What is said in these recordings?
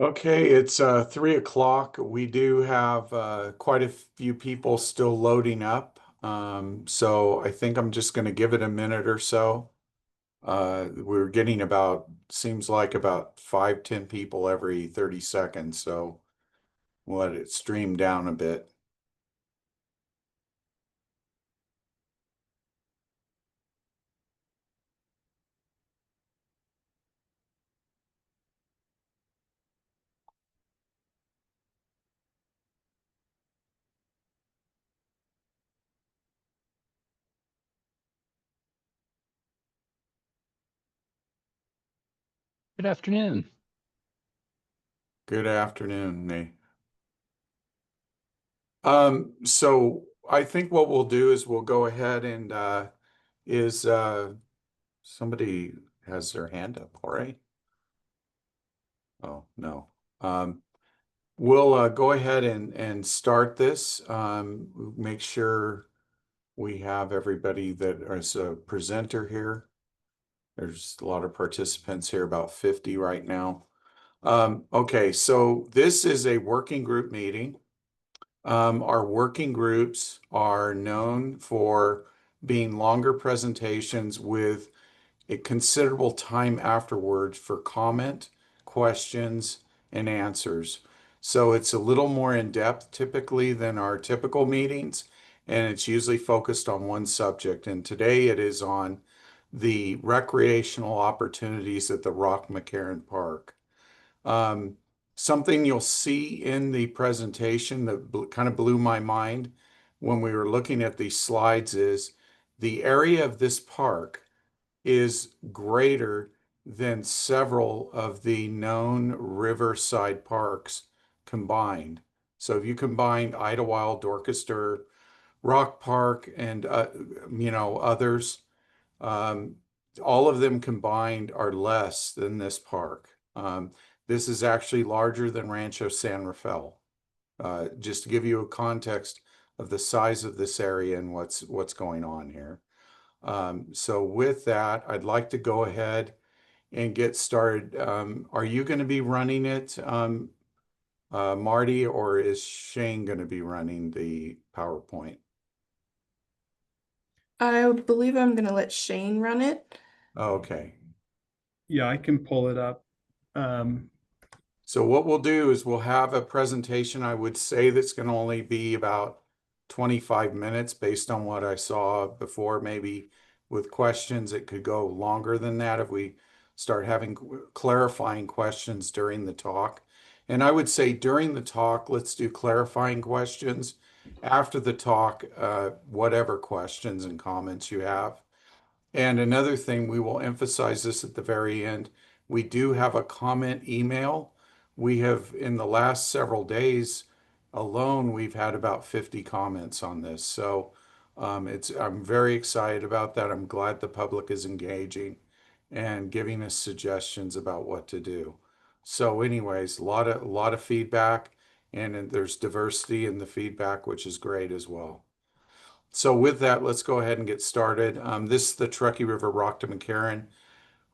Okay, it's 3 o'clock. We do have quite a few people still loading up. So I think I'm just going to give it a minute or so. We're getting seems like about 5, 10 people every 30 seconds. So we'll let it stream down a bit. Good afternoon. Good afternoon, Nate. So I think what we'll do is we'll go ahead and is somebody has their hand up, all right? Oh, no. Um, We'll go ahead and start this. Make sure we have everybody that is a presenter here. There's a lot of participants here, about 50 right now. Okay, so this is a working group meeting. Our working groups are known for being longer presentations with a considerable time afterwards for comment, questions, and answers. So it's a little more in depth typically than our typical meetings, and it's usually focused on one subject. And today it is on the recreational opportunities at the Rock-McCarran Park. Um, Something you'll see in the presentation that kind of blew my mind when we were looking at these slides is the area of this park is greater than several of the known riverside parks combined. So if you combine Idlewild, Dorchester, Rock Park, and others, um, all of them combined are less than this park. This is actually larger than Rancho San Rafael. Just to give you a context of the size of this area and what's going on here. So with that, I'd like to go ahead and get started. Are you going to be running it, Marty, or is Shane going to be running the PowerPoint? I believe I'm going to let Shane run it. Okay. Yeah, I can pull it up. So what we'll do is we'll have a presentation, I would say that's going to only be about 25 minutes based on what I saw before. Maybe with questions, it could go longer than that if we start having clarifying questions during the talk. And I would say during the talk, let's do clarifying questions. After the talk, whatever questions and comments you have. And another thing, we will emphasize this at the very end. We do have a comment email. We have, in the last several days alone, we've had about 50 comments on this. So I'm very excited about that. I'm glad the public is engaging and giving us suggestions about what to do. So anyways, a lot of feedback, and there's diversity in the feedback, which is great as well. So with that, let's go ahead and get started. This is the Truckee River Rock-McCarran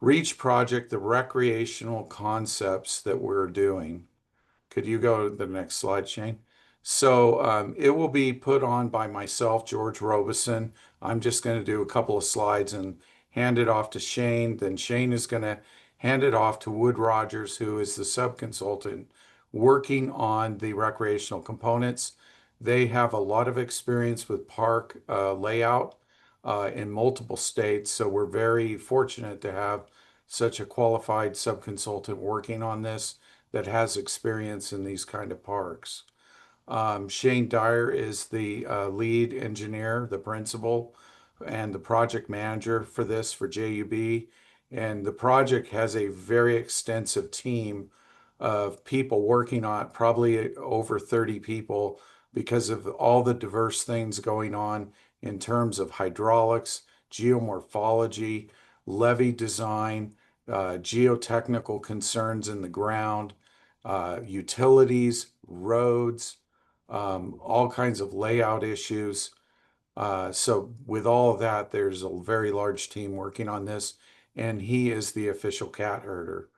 Reach Project, the recreational concepts that we're doing. Could you go to the next slide, Shane? So it will be put on by myself, George Robeson. I'm just going to do a couple of slides and hand it off to Shane. Then Shane is going to hand it off to Wood Rogers, who is the sub-consultant working on the recreational components. They have a lot of experience with park layout in multiple states, so we're very fortunate to have such a qualified sub-consultant working on this that has experience in these kind of parks. Shane Dyer is the lead engineer, the principal, and the project manager for this for JUB. And the project has a very extensive team of people working on it, probably over 30 people, because of all the diverse things going on in terms of hydraulics, geomorphology, levee design, geotechnical concerns in the ground, utilities, roads, all kinds of layout issues. So with all of that, there's a very large team working on this, and he is the official cat herder.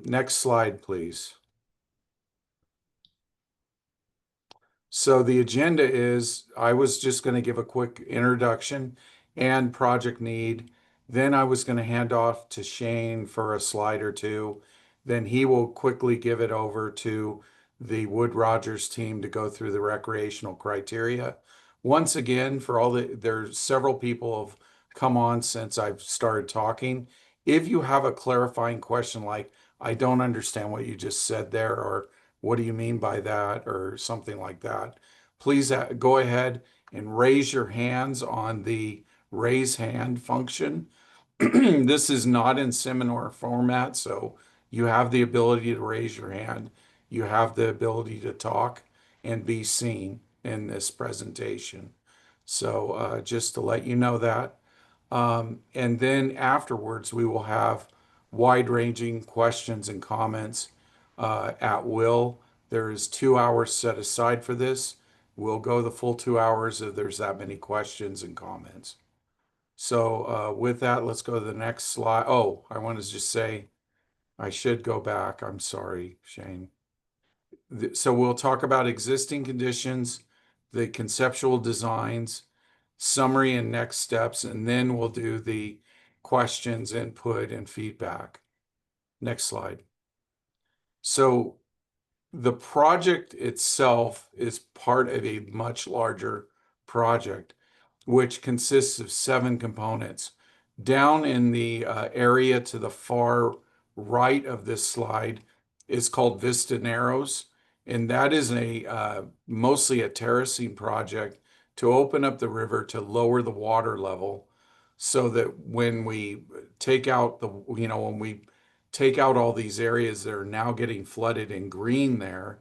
Next slide, please. So the agenda is, I was just going to give a quick introduction and project need. Then I was going to hand off to Shane for a slide or two. Then he will quickly give it over to the Wood Rogers team to go through the recreational criteria. Once again, there's several people have come on since I've started talking. If you have a clarifying question like, I don't understand what you just said there, or what do you mean by that, or something like that, please go ahead and raise your hands on the raise hand function. This is not in seminar format, so you have the ability to raise your hand. You have the ability to talk and be seen in this presentation. So just to let you know that. And then afterwards, we will have wide-ranging questions and comments at will. There is 2 hours set aside for this. We'll go the full 2 hours if there's that many questions and comments. So with that, let's go to the next slide. Oh, I want to just say, I should go back. I'm sorry, Shane. So we'll talk about existing conditions, the conceptual designs, summary and next steps, and then we'll do the questions, input, and feedback. Next slide. So the project itself is part of a much larger project, which consists of 7 components. Down in the area to the far right of this slide is called Vista Narrows, and that is mostly a terracing project to open up the river to lower the water level, so that when we take out when we take out all these areas that are now getting flooded in green there,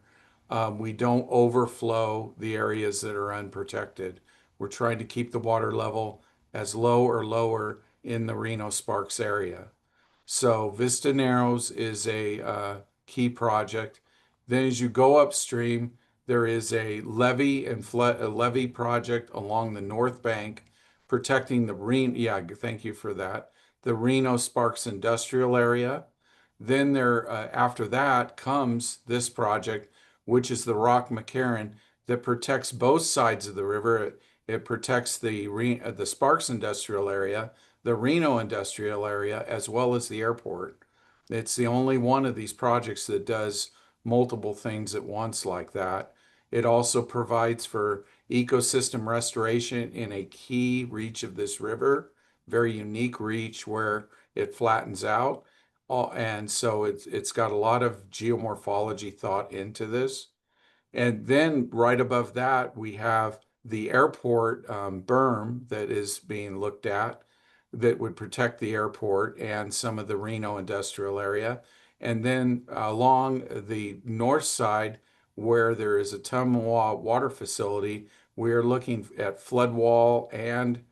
we don't overflow the areas that are unprotected. We're trying to keep the water level as low or lower in the Reno Sparks area. So Vista Narrows is a key project. Then as you go upstream, there is a levee project along the north bank protecting the Reno, yeah, thank you for that, the Reno Sparks industrial area. Then after that comes this project, which is the Rock-McCarran, that protects both sides of the river. It protects the Sparks industrial area, the Reno industrial area, as well as the airport. It's the only one of these projects that does multiple things at once like that. It also provides for ecosystem restoration in a key reach of this river, very unique reach where it flattens out. And so it's got a lot of geomorphology thought into this. And then right above that, we have the airport berm that is being looked at that would protect the airport and some of the Reno industrial area. And then along the north side, where there is a Tumwa water facility, we are looking at flood wall and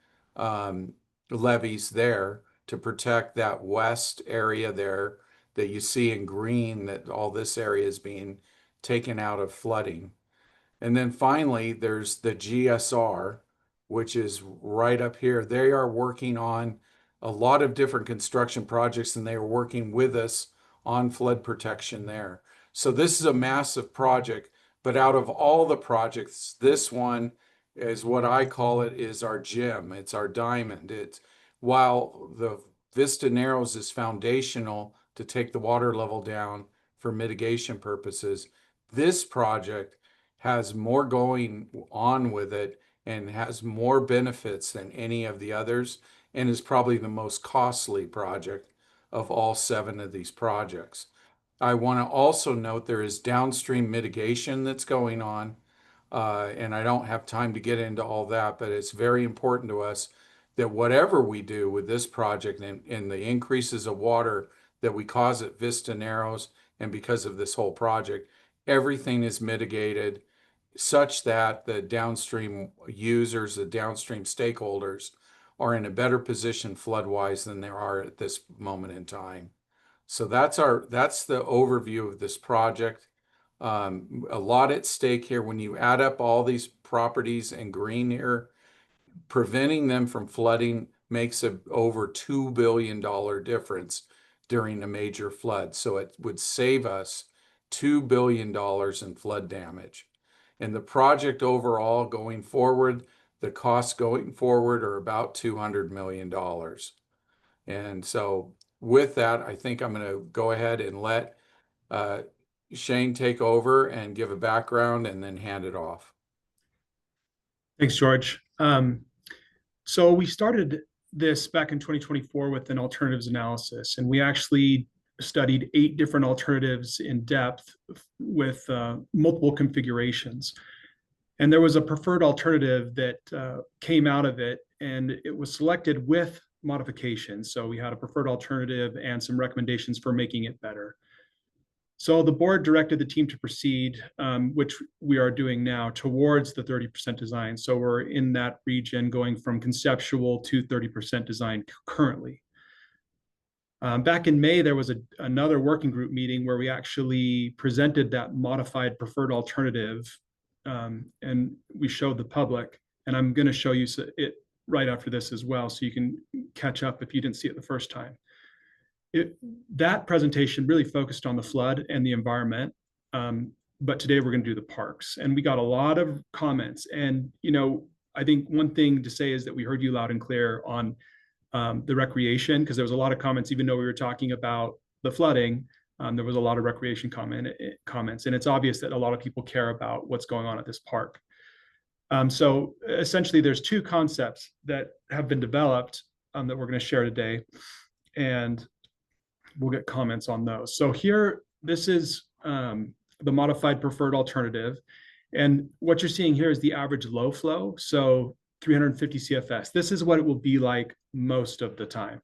levees there to protect that west area there that you see in green, that all this area is being taken out of flooding. And then finally, there's the GSR, which is right up here. They are working on a lot of different construction projects, and they are working with us on flood protection there. So this is a massive project, but out of all the projects, this one is what I call it, is our gem. It's our diamond. It's while the Vista Narrows is foundational to take the water level down for mitigation purposes, this project has more going on with it and has more benefits than any of the others, and is probably the most costly project of all 7 of these projects. I want to also note there is downstream mitigation that's going on, and I don't have time to get into all that, but it's very important to us that whatever we do with this project and the increases of water that we cause at Vista Narrows and because of this whole project, everything is mitigated such that the downstream users, the downstream stakeholders, are in a better position flood-wise than they are at this moment in time. So that's the overview of this project. A lot at stake here. When you add up all these properties in green here, preventing them from flooding makes a over $2 billion difference during a major flood. So it would save us $2 billion in flood damage. And the project overall going forward, the costs going forward are about $200 million. And so with that, I think I'm going to go ahead and let uh, Shane take over and give a background and then hand it off. Thanks, George. So we started this back in 2024 with an alternatives analysis, and we actually studied 8 different alternatives in depth with multiple configurations. And there was a preferred alternative that came out of it, and it was selected with modifications. So we had a preferred alternative and some recommendations for making it better. So the board directed the team to proceed, which we are doing now, towards the 30% design. So we're in that region going from conceptual to 30% design currently. Back in May, there was another working group meeting where we actually presented that modified preferred alternative, and we showed the public. And I'm going to show you it right after this as well, so you can catch up if you didn't see it the first time. That presentation really focused on the flood and the environment, but today we're going to do the parks, and we got a lot of comments. And I think one thing to say is that we heard you loud and clear on the recreation, because there was a lot of comments. Even though we were talking about the flooding, there was a lot of recreation comments, and it's obvious that a lot of people care about what's going on at this park. So essentially, there's 2 concepts that have been developed that we're going to share today, and we'll get comments on those. So here, this is the modified preferred alternative. And what you're seeing here is the average low flow. So 350 CFS. This is what it will be like most of the time.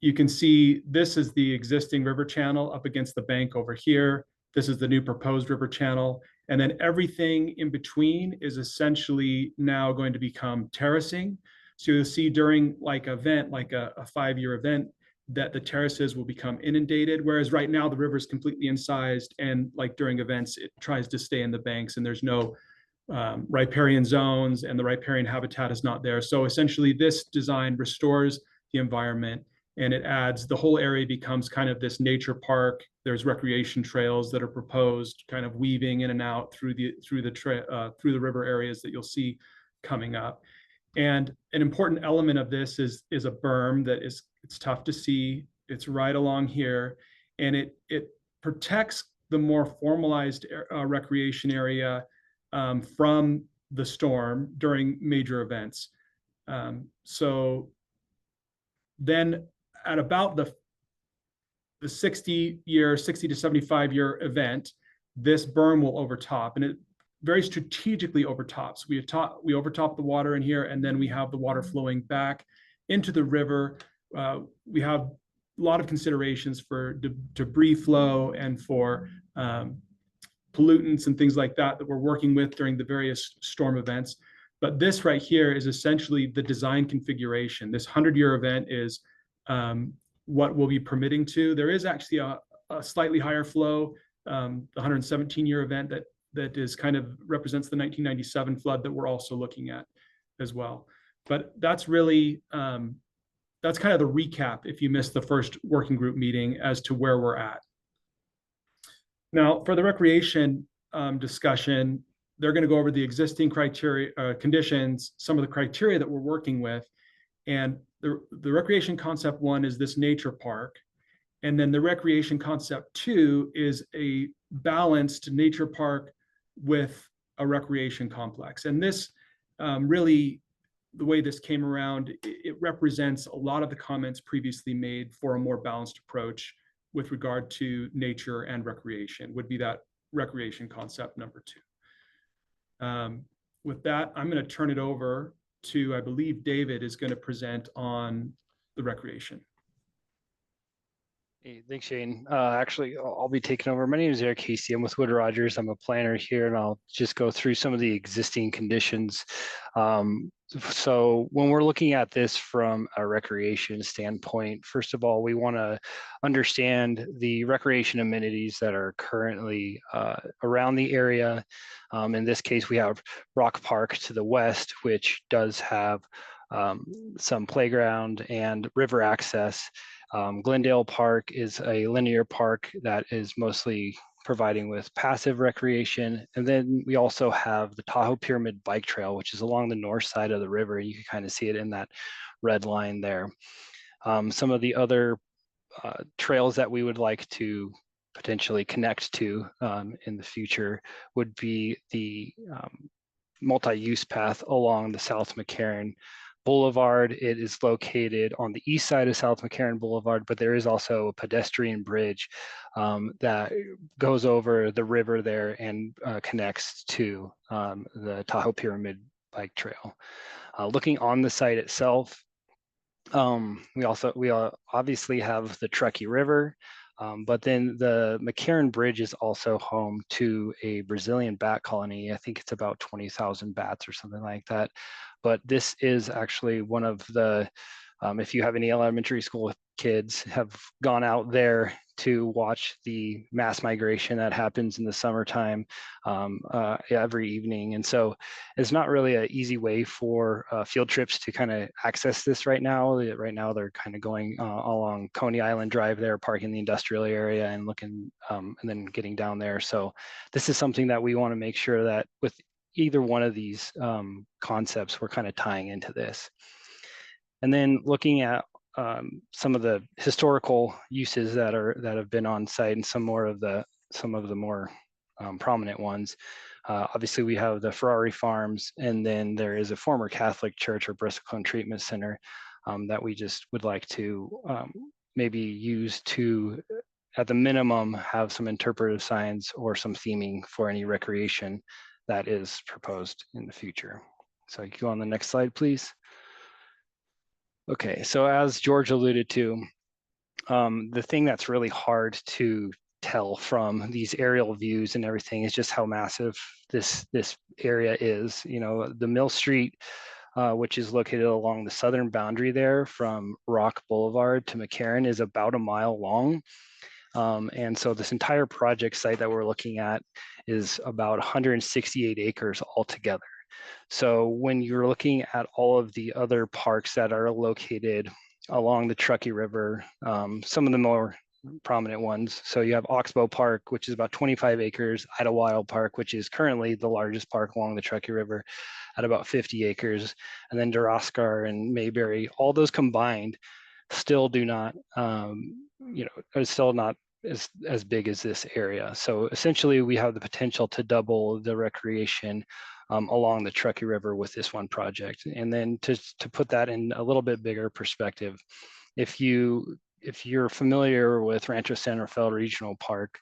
You can see this is the existing river channel up against the bank over here. This is the new proposed river channel. And then everything in between is essentially now going to become terracing. So you'll see during like event, like a 5-year event, that the terraces will become inundated, whereas right now the river is completely incised, and like during events, it tries to stay in the banks, and there's no riparian zones, and the riparian habitat is not there. So essentially this design restores the environment, and it adds, the whole area becomes kind of this nature park. There's recreation trails that are proposed, kind of weaving in and out through the river areas that you'll see coming up. And an important element of this is a berm that it's tough to see. It's right along here, and it protects the more formalized recreation area from the storm during major events. So then at about the 60 to 75-year event, this berm will overtop, and it very strategically overtops. We overtop the water in here, and then we have the water flowing back into the river. We have a lot of considerations for debris flow and for pollutants and things like that we're working with during the various storm events. But this right here is essentially the design configuration. This 100-year event is what we'll be permitting to. There is actually a slightly higher flow, the 117-year event that is kind of represents the 1997 flood that we're also looking at as well. But that's really, that's kind of the recap if you missed the first working group meeting as to where we're at. Now, for the recreation discussion, they're going to go over the existing criteria, conditions, some of the criteria that we're working with. And the recreation concept 1 is this nature park. And then the recreation concept 2 is a balanced nature park with a recreation complex. And this really, the way this came around, it represents a lot of the comments previously made for a more balanced approach with regard to nature and recreation, would be that recreation concept number 2. With that, I'm going to turn it over to, I believe David is going to present on the recreation. Hey, thanks, Shane. Actually, I'll be taking over. My name is Eric Casey. I'm with Wood Rogers. I'm a planner here, and I'll just go through some of the existing conditions. So when we're looking at this from a recreation standpoint, first of all, we want to understand the recreation amenities that are currently around the area. In this case, we have Rock Park to the west, which does have some playground and river access. Glendale Park is a linear park that is mostly providing with passive recreation. And then we also have the Tahoe Pyramid Bike Trail, which is along the north side of the river. You can kind of see it in that red line there. Some of the other trails that we would like to potentially connect to in the future would be the multi-use path along the South McCarran Boulevard. It is located on the east side of South McCarran Boulevard, but there is also a pedestrian bridge that goes over the river there and connects to the Tahoe Pyramid Bike Trail. Looking on the site itself, we obviously have the Truckee River, but then the McCarran Bridge is also home to a Brazilian bat colony. I think it's about 20,000 bats or something like that. But this is actually one of the, if you have any elementary school kids, have gone out there to watch the mass migration that happens in the summertime every evening. And so it's not really an easy way for field trips to kind of access this right now. Right now, they're kind of going along Coney Island Drive there, parking the industrial area and looking, and then getting down there. So this is something that we want to make sure that with either one of these concepts, we're kind of tying into this. And then looking at some of the historical uses that have been on site, and some of the more prominent ones. Obviously, we have the Ferrari Farms, and then there is a former Catholic church or Bristlecone Treatment Center that we just would like to maybe use to, at the minimum, have some interpretive signs or some theming for any recreation that is proposed in the future. So you can go on the next slide, please. Okay, so as George alluded to, the thing that's really hard to tell from these aerial views and everything is just how massive this area is. You know, the Mill Street, which is located along the southern boundary there from Rock Boulevard to McCarran, is about a mile long. And so this entire project site that we're looking at is about 168 acres altogether. So when you're looking at all of the other parks that are located along the Truckee River, some of the more prominent ones. So you have Oxbow Park, which is about 25 acres, Idlewild Park, which is currently the largest park along the Truckee River at about 50 acres, and then Duraskar and Mayberry, all those combined still do not, are still not as big as this area. So essentially we have the potential to double the recreation along the Truckee River with this one project. And then to put that in a little bit bigger perspective, if you're familiar with Rancho San Rafael Regional Park,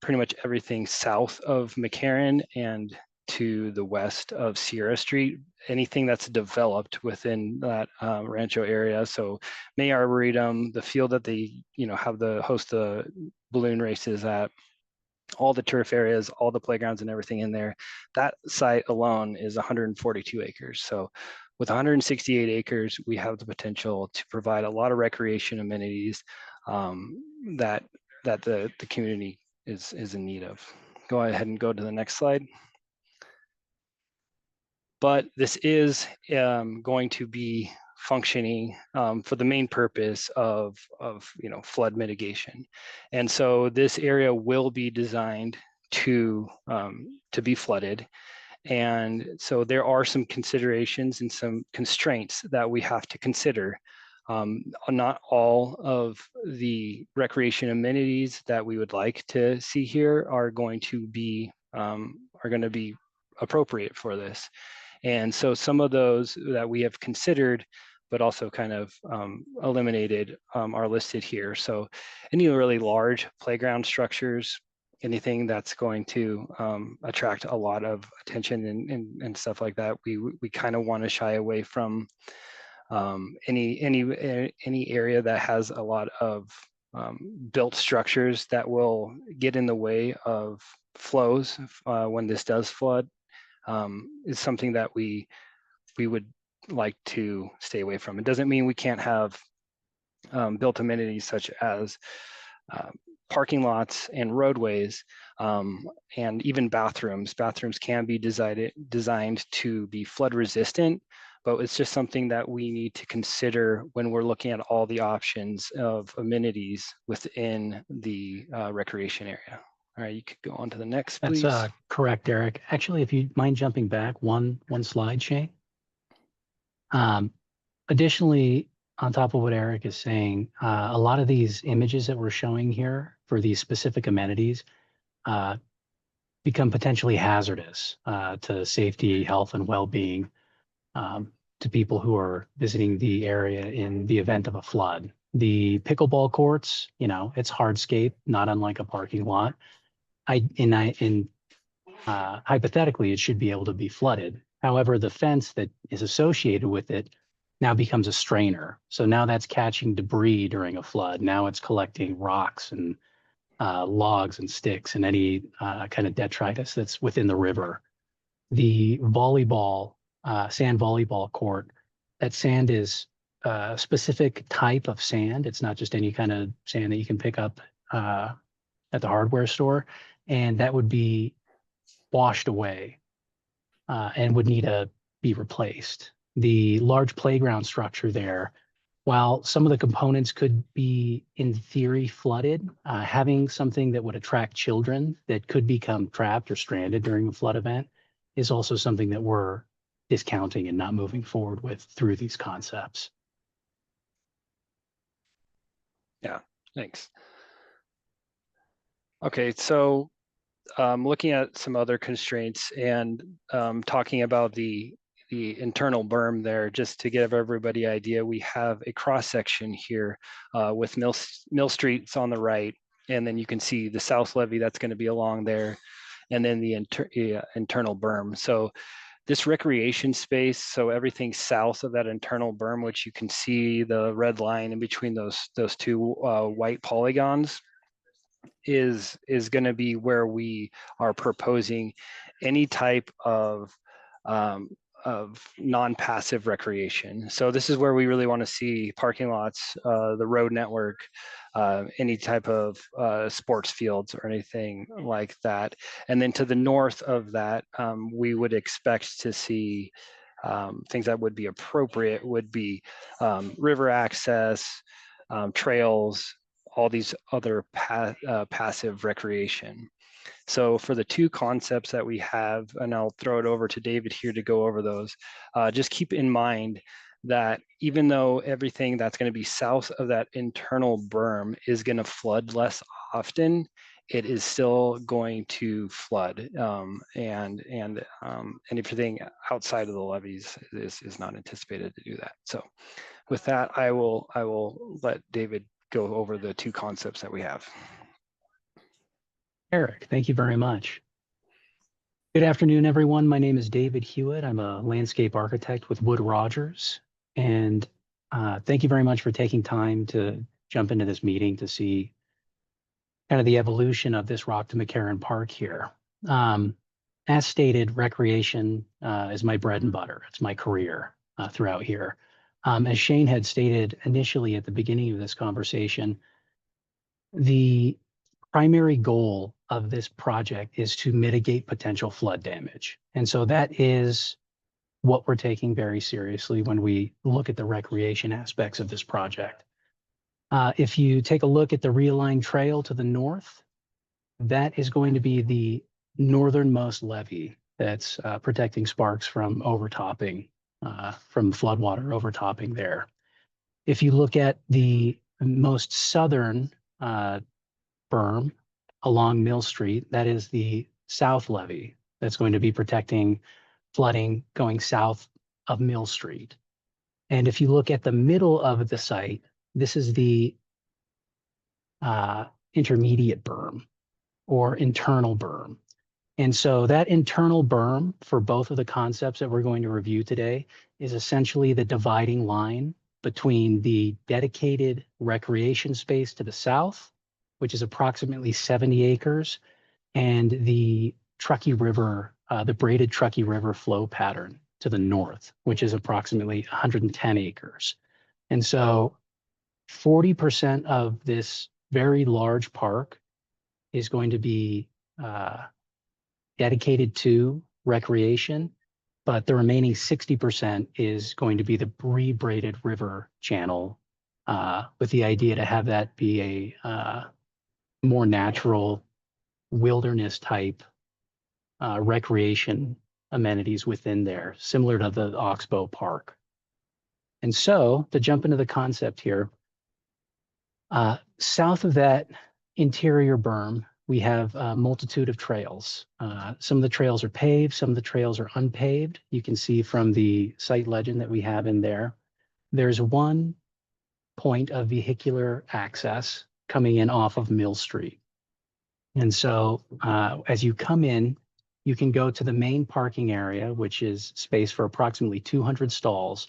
pretty much everything south of McCarran and to the west of Sierra Street, anything that's developed within that Rancho area. So May Arboretum, the field that they have host the balloon races at, all the turf areas, all the playgrounds and everything in there, that site alone is 142 acres. So with 168 acres, we have the potential to provide a lot of recreation amenities that the community is in need of. Go ahead and go to the next slide. But this is going to be functioning for the main purpose of flood mitigation, and so this area will be designed to be flooded, and so there are some considerations and some constraints that we have to consider. Not all of the recreation amenities that we would like to see here are going to be appropriate for this. And so some of those that we have considered, but also kind of eliminated, are listed here. So any really large playground structures, anything that's going to attract a lot of attention and stuff like that, we kind of want to shy away from. Any area that has a lot of built structures that will get in the way of flows when this does flood, is something that we would like to stay away from. It doesn't mean we can't have built amenities such as parking lots and roadways, and even bathrooms. Bathrooms can be designed to be flood resistant, but it's just something that we need to consider when we're looking at all the options of amenities within the recreation area. All right, you could go on to the next, That's please. correct, Eric. Actually, if you mind jumping back one slide, Shane. Additionally, on top of what Eric is saying, a lot of these images that we're showing here for these specific amenities become potentially hazardous to safety, health, and well-being to people who are visiting the area in the event of a flood. The pickleball courts, you know, it's hardscape, not unlike a parking lot. Hypothetically, it should be able to be flooded. However, the fence that is associated with it now becomes a strainer. So now that's catching debris during a flood. Now it's collecting rocks and logs and sticks and any kind of detritus that's within the river. The volleyball, sand volleyball court, that sand is a specific type of sand. It's not just any kind of sand that you can pick up at the hardware store. And that would be washed away and would need to be replaced. The large playground structure there, while some of the components could be in theory flooded, having something that would attract children that could become trapped or stranded during a flood event is also something that we're discounting and not moving forward with through these concepts. Yeah, thanks. Okay, so looking at some other constraints and talking about the internal berm there, just to give everybody an idea, we have a cross section here with Mill Street's on the right, and then you can see the south levee that's going to be along there, and then the internal berm. So this recreation space, so everything south of that internal berm, which you can see the red line in between those two white polygons, is going to be where we are proposing any type of non-passive recreation. So this is where we really want to see parking lots, the road network, any type of sports fields or anything like that. And then to the north of that, we would expect to see things that would be appropriate would be river access, trails, all these other passive recreation. So for the two concepts that we have, and I'll throw it over to David here to go over those, just keep in mind that even though everything that's going to be south of that internal berm is going to flood less often, it is still going to flood, and anything outside of the levees is not anticipated to do that. So with that, I will let David go over the two concepts that we have. Eric, thank you very much. Good afternoon, everyone. My name is David Hewitt. I'm a landscape architect with Wood Rogers. And thank you very much for taking time to jump into this meeting to see kind of the evolution of this Rock-McCarran Park here. As stated, recreation is my bread and butter. It's my career throughout here. As Shane had stated initially at the beginning of this conversation, the primary goal of this project is to mitigate potential flood damage. And so that is what we're taking very seriously when we look at the recreation aspects of this project. If you take a look at the realigned trail to the north, that is going to be the northernmost levee that's protecting Sparks from overtopping, from floodwater overtopping there. If you look at the most southern berm along Mill Street, that is the south levee that's going to be protecting flooding going south of Mill Street. And if you look at the middle of the site, this is the intermediate berm or internal berm. And so that internal berm for both of the concepts that we're going to review today is essentially the dividing line between the dedicated recreation space to the south, which is approximately 70 acres, and the Truckee River, the braided Truckee River flow pattern to the north, which is approximately 110 acres. And so 40% of this very large park is going to be dedicated to recreation, but the remaining 60% is going to be the rebraided river channel, with the idea to have that be a more natural wilderness type recreation amenities within there, similar to the Oxbow Park. And so, to jump into the concept here, south of that interior berm, we have a multitude of trails. Some of the trails are paved, some of the trails are unpaved. You can see from the site legend that we have in there. There's one point of vehicular access coming in off of Mill Street. And so as you come in, you can go to the main parking area, which is space for approximately 200 stalls,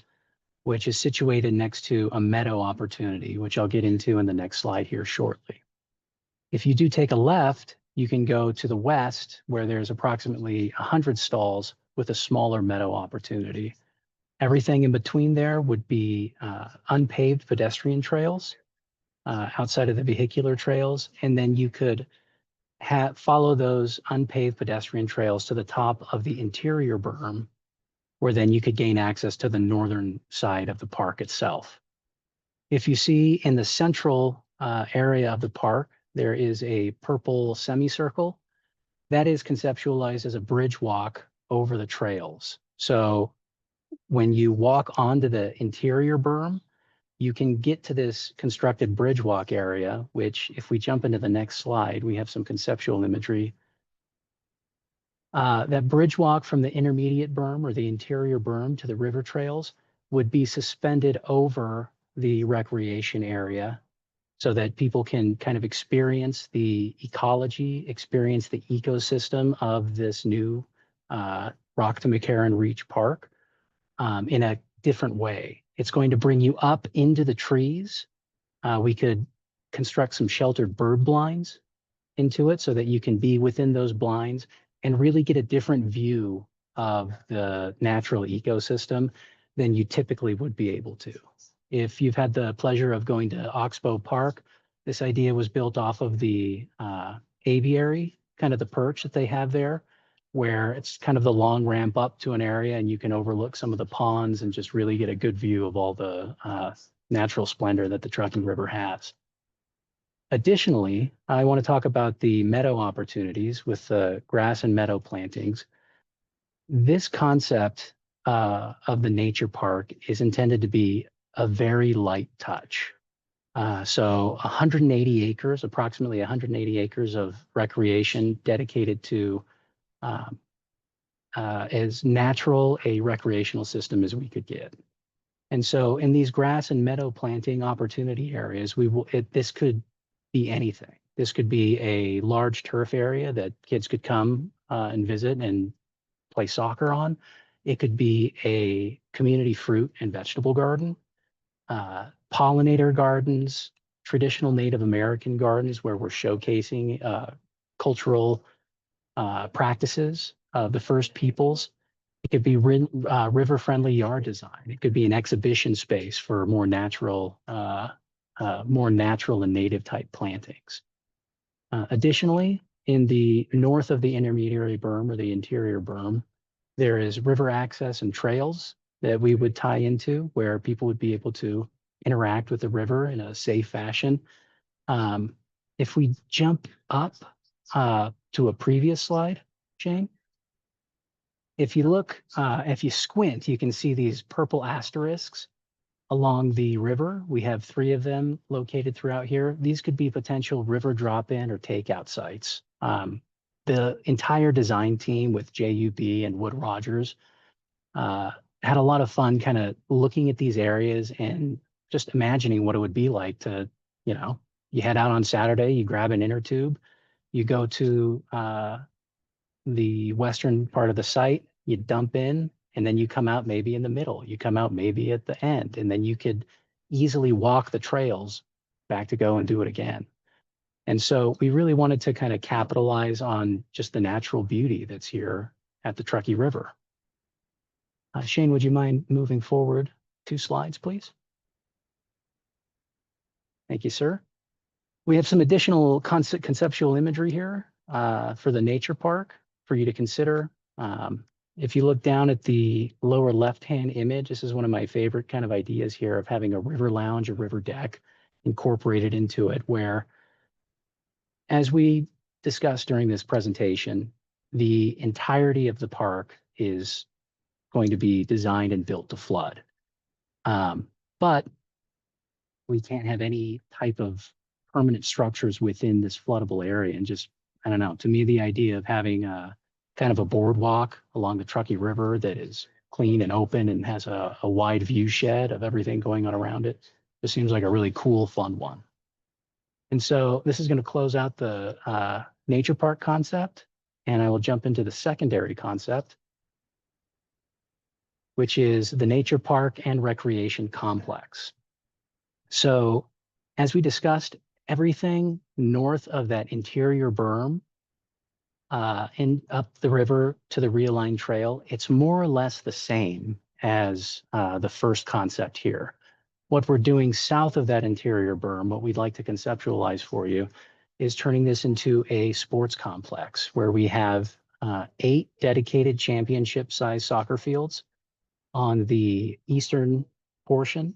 which is situated next to a meadow opportunity, which I'll get into in the next slide here shortly. If you do take a left, you can go to the west, where there's approximately 100 stalls with a smaller meadow opportunity. Everything in between there would be unpaved pedestrian trails outside of the vehicular trails, and then you could follow those unpaved pedestrian trails to the top of the interior berm, where then you could gain access to the northern side of the park itself. If you see in the central area of the park, there is a purple semicircle. That is conceptualized as a bridge walk over the trails. So when you walk onto the interior berm, you can get to this constructed bridge walk area, which if we jump into the next slide, we have some conceptual imagery. That bridge walk from the intermediate berm or the interior berm to the river trails would be suspended over the recreation area so that people can kind of experience the ecology, experience the ecosystem of this new Rock-McCarran Reach Park in a different way. It's going to bring you up into the trees. We could construct some sheltered bird blinds into it so that you can be within those blinds and really get a different view of the natural ecosystem than you typically would be able to. If you've had the pleasure of going to Oxbow Park, this idea was built off of the aviary, kind of the perch that they have there, where it's kind of the long ramp up to an area and you can overlook some of the ponds and just really get a good view of all the natural splendor that the Truckee River has. Additionally, I want to talk about the meadow opportunities with the grass and meadow plantings. This concept of the nature park is intended to be a very light touch. So 180 acres, approximately 180 acres of recreation dedicated to as natural a recreational system as we could get. And so in these grass and meadow planting opportunity areas, this could be anything. This could be a large turf area that kids could come and visit and play soccer on. It could be a community fruit and vegetable garden, pollinator gardens, traditional Native American gardens where we're showcasing cultural practices of the First Peoples. It could be river-friendly yard design. It could be an exhibition space for more natural and native type plantings. Additionally, in the north of the intermediary berm or the interior berm, there is river access and trails that we would tie into where people would be able to interact with the river in a safe fashion. If we jump up to a previous slide, Shane, if you look, if you squint, you can see these purple asterisks along the river. We have 3 of them located throughout here. These could be potential river drop-in or takeout sites. The entire design team with JUB and Wood Rogers had a lot of fun kind of looking at these areas and just imagining what it would be like to, you head out on Saturday, you grab an inner tube, you go to the western part of the site, you dump in, and then you come out maybe in the middle, you come out maybe at the end, and then you could easily walk the trails back to go and do it again. And so we really wanted to kind of capitalize on just the natural beauty that's here at the Truckee River. Shane, would you mind moving forward 2 slides, please? Thank you, sir. We have some additional conceptual imagery here for the nature park for you to consider. If you look down at the lower left-hand image, this is one of my favorite kind of ideas here of having a river lounge, a river deck incorporated into it, where as we discussed during this presentation, the entirety of the park is going to be designed and built to flood. But we can't have any type of permanent structures within this floodable area. And just, I don't know, to me, the idea of having a kind of a boardwalk along the Truckee River that is clean and open and has a wide view shed of everything going on around it, just seems like a really cool, fun one. And so this is going to close out the nature park concept, and I will jump into the secondary concept, which is the nature park and recreation complex. So as we discussed, everything north of that interior berm and up the river to the realigned trail, it's more or less the same as the first concept here. What we're doing south of that interior berm, what we'd like to conceptualize for you, is turning this into a sports complex where we have 8 dedicated championship-sized soccer fields on the eastern portion,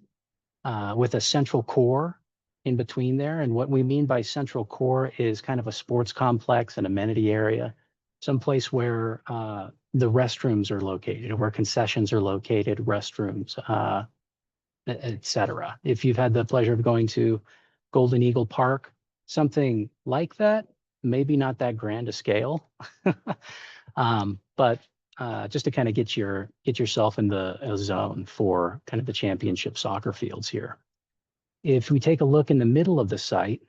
with a central core in between there. And what we mean by central core is kind of a sports complex, an amenity area, someplace where the restrooms are located, where concessions are located, restrooms, etc. If you've had the pleasure of going to Golden Eagle Park, something like that, maybe not that grand a scale, but just to kind of get yourself in the zone for kind of the championship soccer fields here. If we take a look in the middle of the site,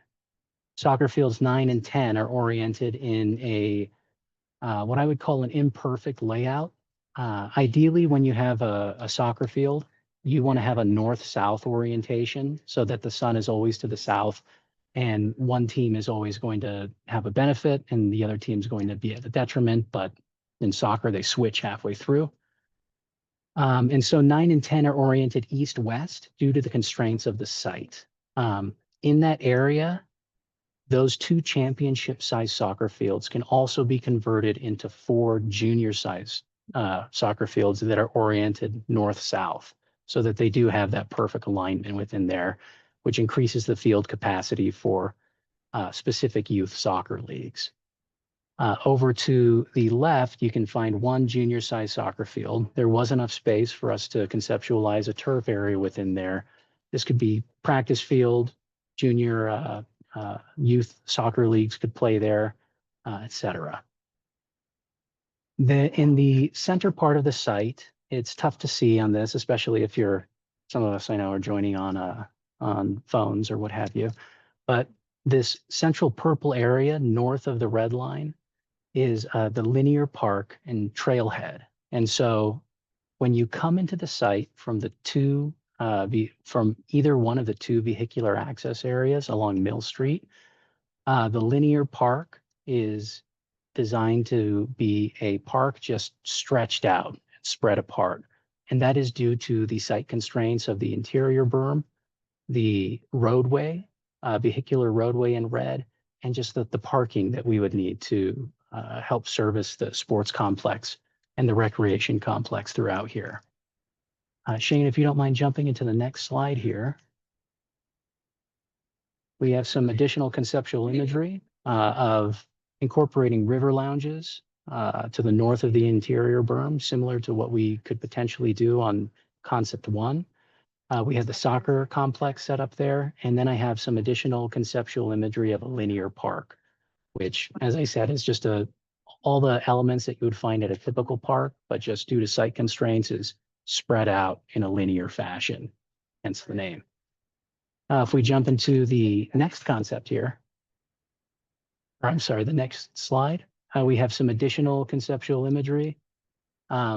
soccer fields 9 and 10 are oriented in a what I would call an imperfect layout. Ideally, when you have a soccer field, you want to have a north-south orientation so that the sun is always to the south, and one team is always going to have a benefit and the other team is going to be at a detriment. But in soccer, they switch halfway through. And so 9 and 10 are oriented east-west due to the constraints of the site. In that area, those 2 championship-sized soccer fields can also be converted into 4 junior-sized soccer fields that are oriented north-south, so that they do have that perfect alignment within there, which increases the field capacity for specific youth soccer leagues. Over to the left, you can find 1 junior-sized soccer field. There was enough space for us to conceptualize a turf area within there. This could be practice field, junior youth soccer leagues could play there, etc. In the center part of the site, it's tough to see on this, especially if some of us I know are joining on phones or what have you. But this central purple area north of the red line is the linear park and trailhead. And so when you come into the site from from either one of the 2 vehicular access areas along Mill Street, the linear park is designed to be a park just stretched out and spread apart. And that is due to the site constraints of the interior berm, the roadway, vehicular roadway in red, and just the parking that we would need to help service the sports complex and the recreation complex throughout here. Shane, if you don't mind jumping into the next slide here. We have some additional conceptual imagery of incorporating river lounges to the north of the interior berm, similar to what we could potentially do on concept 1. We have the soccer complex set up there, and then I have some additional conceptual imagery of a linear park, which, as I said, is just all the elements that you would find at a typical park, but just due to site constraints is spread out in a linear fashion, hence the name. If we jump into the next concept here, or I'm sorry, the next slide, we have some additional conceptual imagery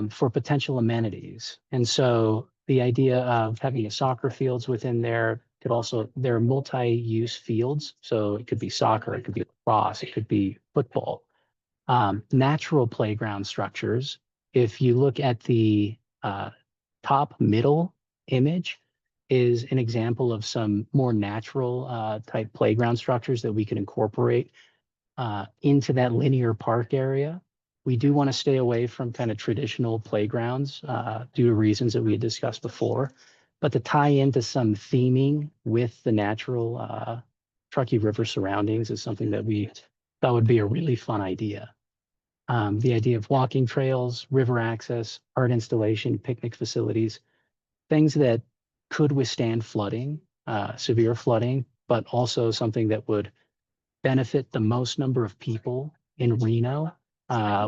for potential amenities. And so the idea of having a soccer fields within there could also, they're multi-use fields. So it could be soccer, it could be lacrosse, it could be football. Natural playground structures. If you look at the top middle image, is an example of some more natural type playground structures that we could incorporate into that linear park area. We do want to stay away from kind of traditional playgrounds due to reasons that we had discussed before, but to tie into some theming with the natural Truckee River surroundings is something that we that would be a really fun idea. The idea of walking trails, river access, art installation, picnic facilities, things that could withstand flooding, severe flooding, but also something that would benefit the most number of people in Reno,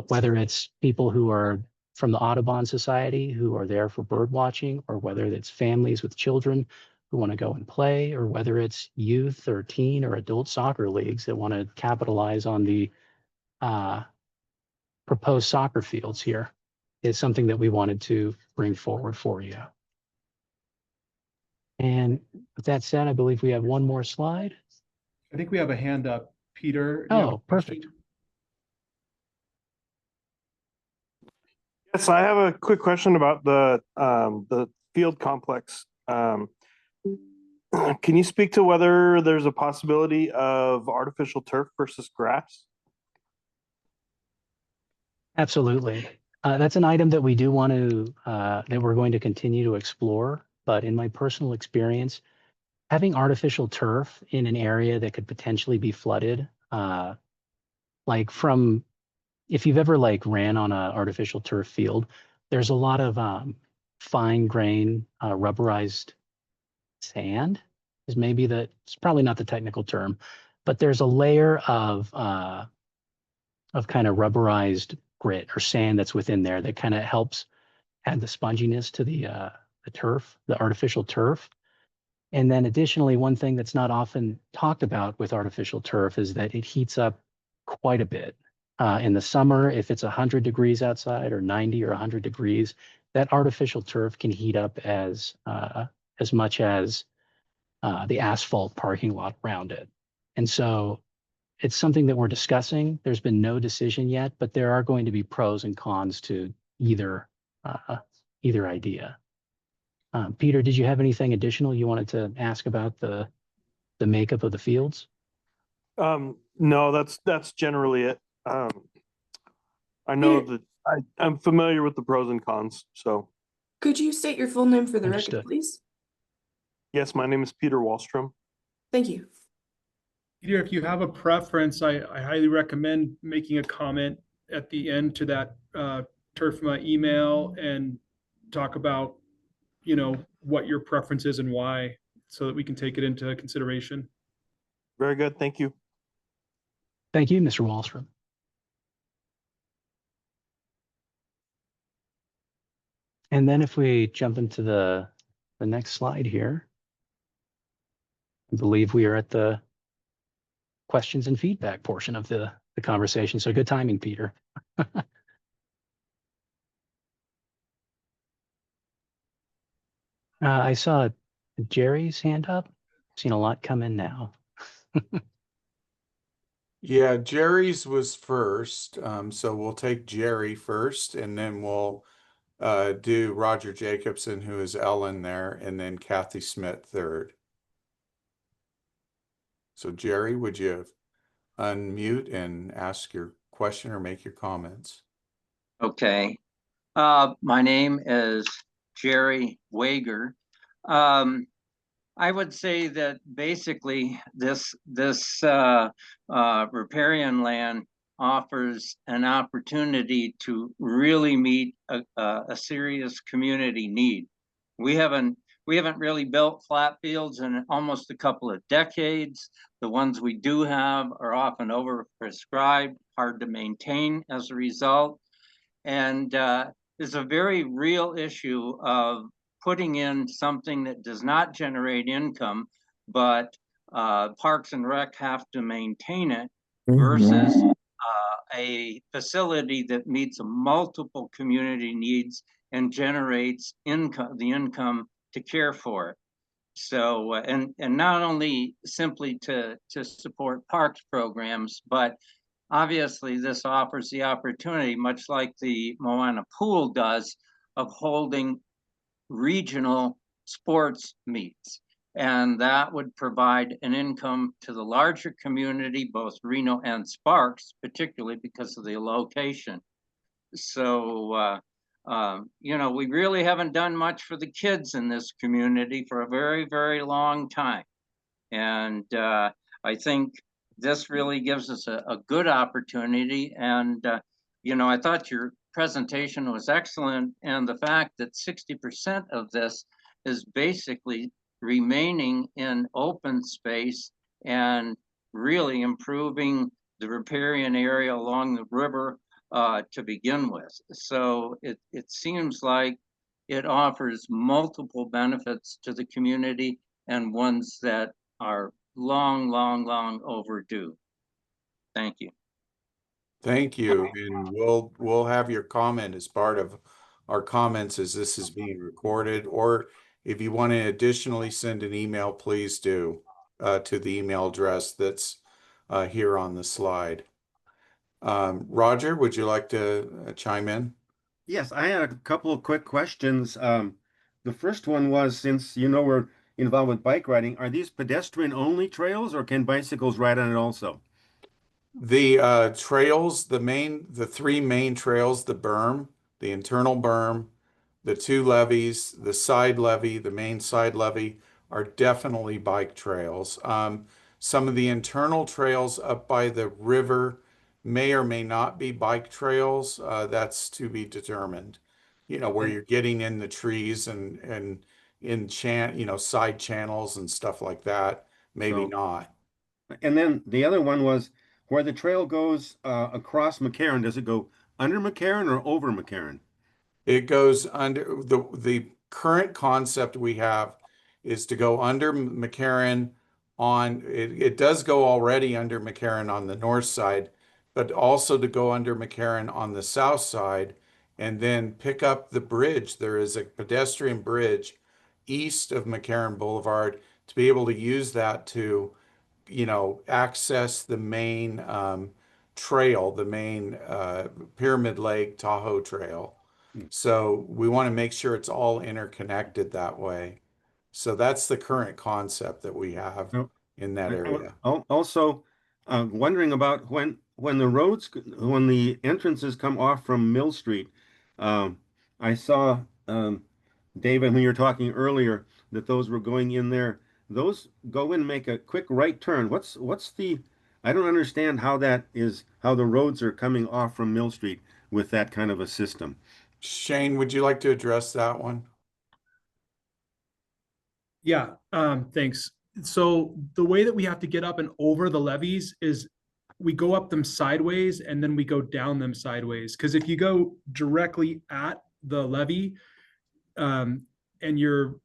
whether it's people who are from the Audubon Society who are there for bird watching, or whether it's families with children who want to go and play, or whether it's youth or teen or adult soccer leagues that want to capitalize on the proposed soccer fields here, is something that we wanted to bring forward for you. And with that said, I believe we have one more slide. I think we have a hand up. Peter, do you have a Oh, perfect. question? Yes, I have a quick question about the field complex. Can you speak to whether there's a possibility of artificial turf versus grass? Absolutely. That's an item that we do want to, that we're going to continue to explore. But in my personal experience, having artificial turf in an area that could potentially be flooded, like from, if you've ever like ran on an artificial turf field, there's a lot of fine grain rubberized sand is maybe it's probably not the technical term, but there's a layer of kind of rubberized grit or sand that's within there that kind of helps add the sponginess to the turf, the artificial turf. And then additionally, one thing that's not often talked about with artificial turf is that it heats up quite a bit. In the summer, if it's 100 degrees outside or 90 or 100 degrees, that artificial turf can heat up as much as the asphalt parking lot around it. And so it's something that we're discussing. There's been no decision yet, but there are going to be pros and cons to either idea. Peter, did you have anything additional you wanted to ask about the makeup of the fields? No, that's generally it. I know that I'm familiar with the pros and cons. So Could you state your full name for the record, Understood. please? yes, my name is Peter Wallstrom. Thank you. Peter, if you have a preference, I highly recommend making a comment at the end to that TURFMA email and talk about, what your preference is and why, so that we can take it into consideration. Very good. Thank you. Thank you, Mr. Wallstrom. And then if we jump into the next slide here, I believe we are at the questions and feedback portion of the conversation. So good timing, Peter. I saw Jerry's hand up. Seen a lot come in now. Yeah, Jerry's was first. So we'll take Jerry first, and then we'll do Roger Jacobson, who is Ellen there, and then Kathy Smith third. So Jerry, would you unmute and ask your question or make your comments? Okay. My name is Jerry Wager. I would say that basically this riparian land offers an opportunity to really meet a serious community need. We haven't really built flat fields in almost a couple of decades. The ones we do have are often overprescribed, hard to maintain as a result. And there's a very real issue of putting in something that does not generate income, but Parks and Rec have to maintain it versus a facility that meets multiple community needs and generates the income to care for it. So, and not only simply to support parks programs, but obviously this offers the opportunity, much like the Moana Pool does, of holding regional sports meets. And that would provide an income to the larger community, both Reno and Sparks, particularly because of the location. So, we really haven't done much for the kids in this community for a very, very long time. And I think this really gives us a good opportunity. And, I thought your presentation was excellent. And the fact that 60% of this is basically remaining in open space and really improving the riparian area along the river to begin with. So it seems like it offers multiple benefits to the community and ones that are long, long, long overdue. Thank you. Thank you, and we'll have your comment as part of our comments as this is being recorded, or if you want to additionally send an email, please do to the email address that's here on the slide. Roger, would you like to chime in? Yes, I had a couple of quick questions. The first one was, since we're involved with bike riding, are these pedestrian only trails or can bicycles ride on it also? The trails, the three main trails, the berm, the internal berm, the two levees, the side levee, the main side levee are definitely bike trails. Some of the internal trails up by the river may or may not be bike trails. That's to be determined. Where you're getting in the trees and in side channels and stuff like that. Maybe So, not. and then the other one was where the trail goes across McCarran. Does it go under McCarran or over McCarran? It goes under the current concept we have is to go under McCarran it does go already under McCarran on the north side, but also to go under McCarran on the south side and then pick up the bridge. There is a pedestrian bridge east of McCarran Boulevard to be able to use that to, access the main trail, the main Pyramid Lake Tahoe Trail. So we want to make sure it's all interconnected that way. So that's the current concept that we have No. in that area. Also, wondering about when the entrances come off from Mill Street. I saw David, when you were talking earlier, that those were going in there. Those go in, make a quick right turn. I don't understand how the roads are coming off from Mill Street with that kind of a system. Shane, would you like to address that one? Yeah, thanks. So the way that we have to get up and over the levees is we go up them sideways and then we go down them sideways. Because if you go directly at the levee, and you're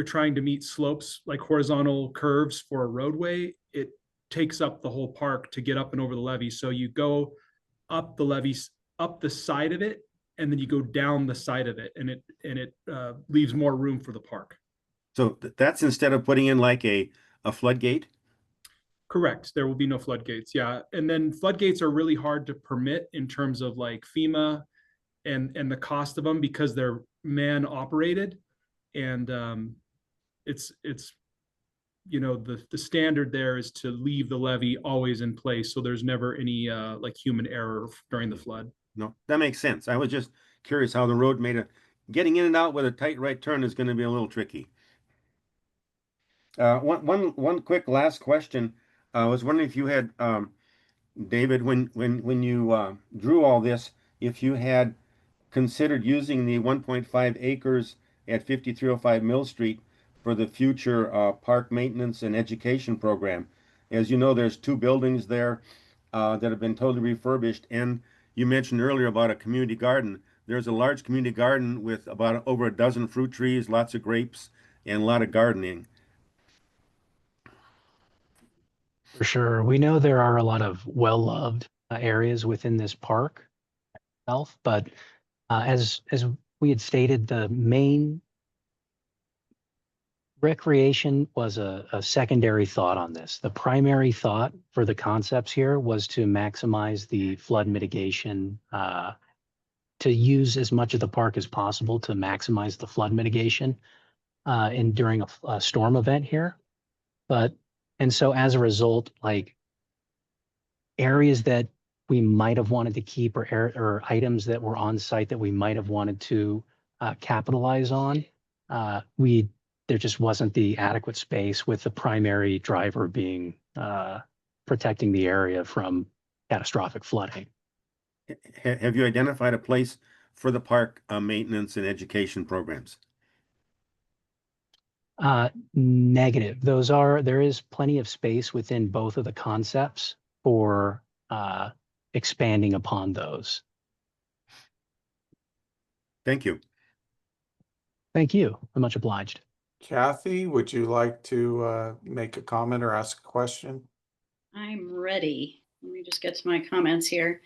trying to meet slopes like horizontal curves for a roadway, it takes up the whole park to get up and over the levee. So you go up the levees, up the side of it, and then you go down the side of it, and it leaves more room for the park. So that's instead of putting in like a floodgate? Correct. There will be no floodgates. Yeah. And then floodgates are really hard to permit in terms of like FEMA and the cost of them because they're man operated. And it's the standard there is to leave the levee always in place. So there's never any like human error during the flood. No, that makes sense. I was just curious how the road getting in and out with a tight right turn is going to be a little tricky. One quick last question. I was wondering if you had, David, when you drew all this, if you had considered using the 1.5 acres at 5305 Mill Street for the future park maintenance and education program. As you know, there's two buildings there that have been totally refurbished, and you mentioned earlier about a community garden. There's a large community garden with about over a dozen fruit trees, lots of grapes, and a lot of gardening. For sure. We know there are a lot of well-loved areas within this park itself, but as we had stated, the main recreation was a secondary thought on this. The primary thought for the concepts here was to maximize the flood mitigation, to use as much of the park as possible to maximize the flood mitigation during a storm event here. And so as a result, like areas that we might have wanted to keep or items that were on site that we might have wanted to capitalize on, there just wasn't the adequate space with the primary driver being protecting the area from catastrophic flooding. Have you identified a place for the park maintenance and education programs? Negative. There is plenty of space within both of the concepts for expanding upon those. Thank you. Thank you. I'm much obliged. Kathy, would you like to make a comment or ask a question? I'm ready. Let me just get to my comments here.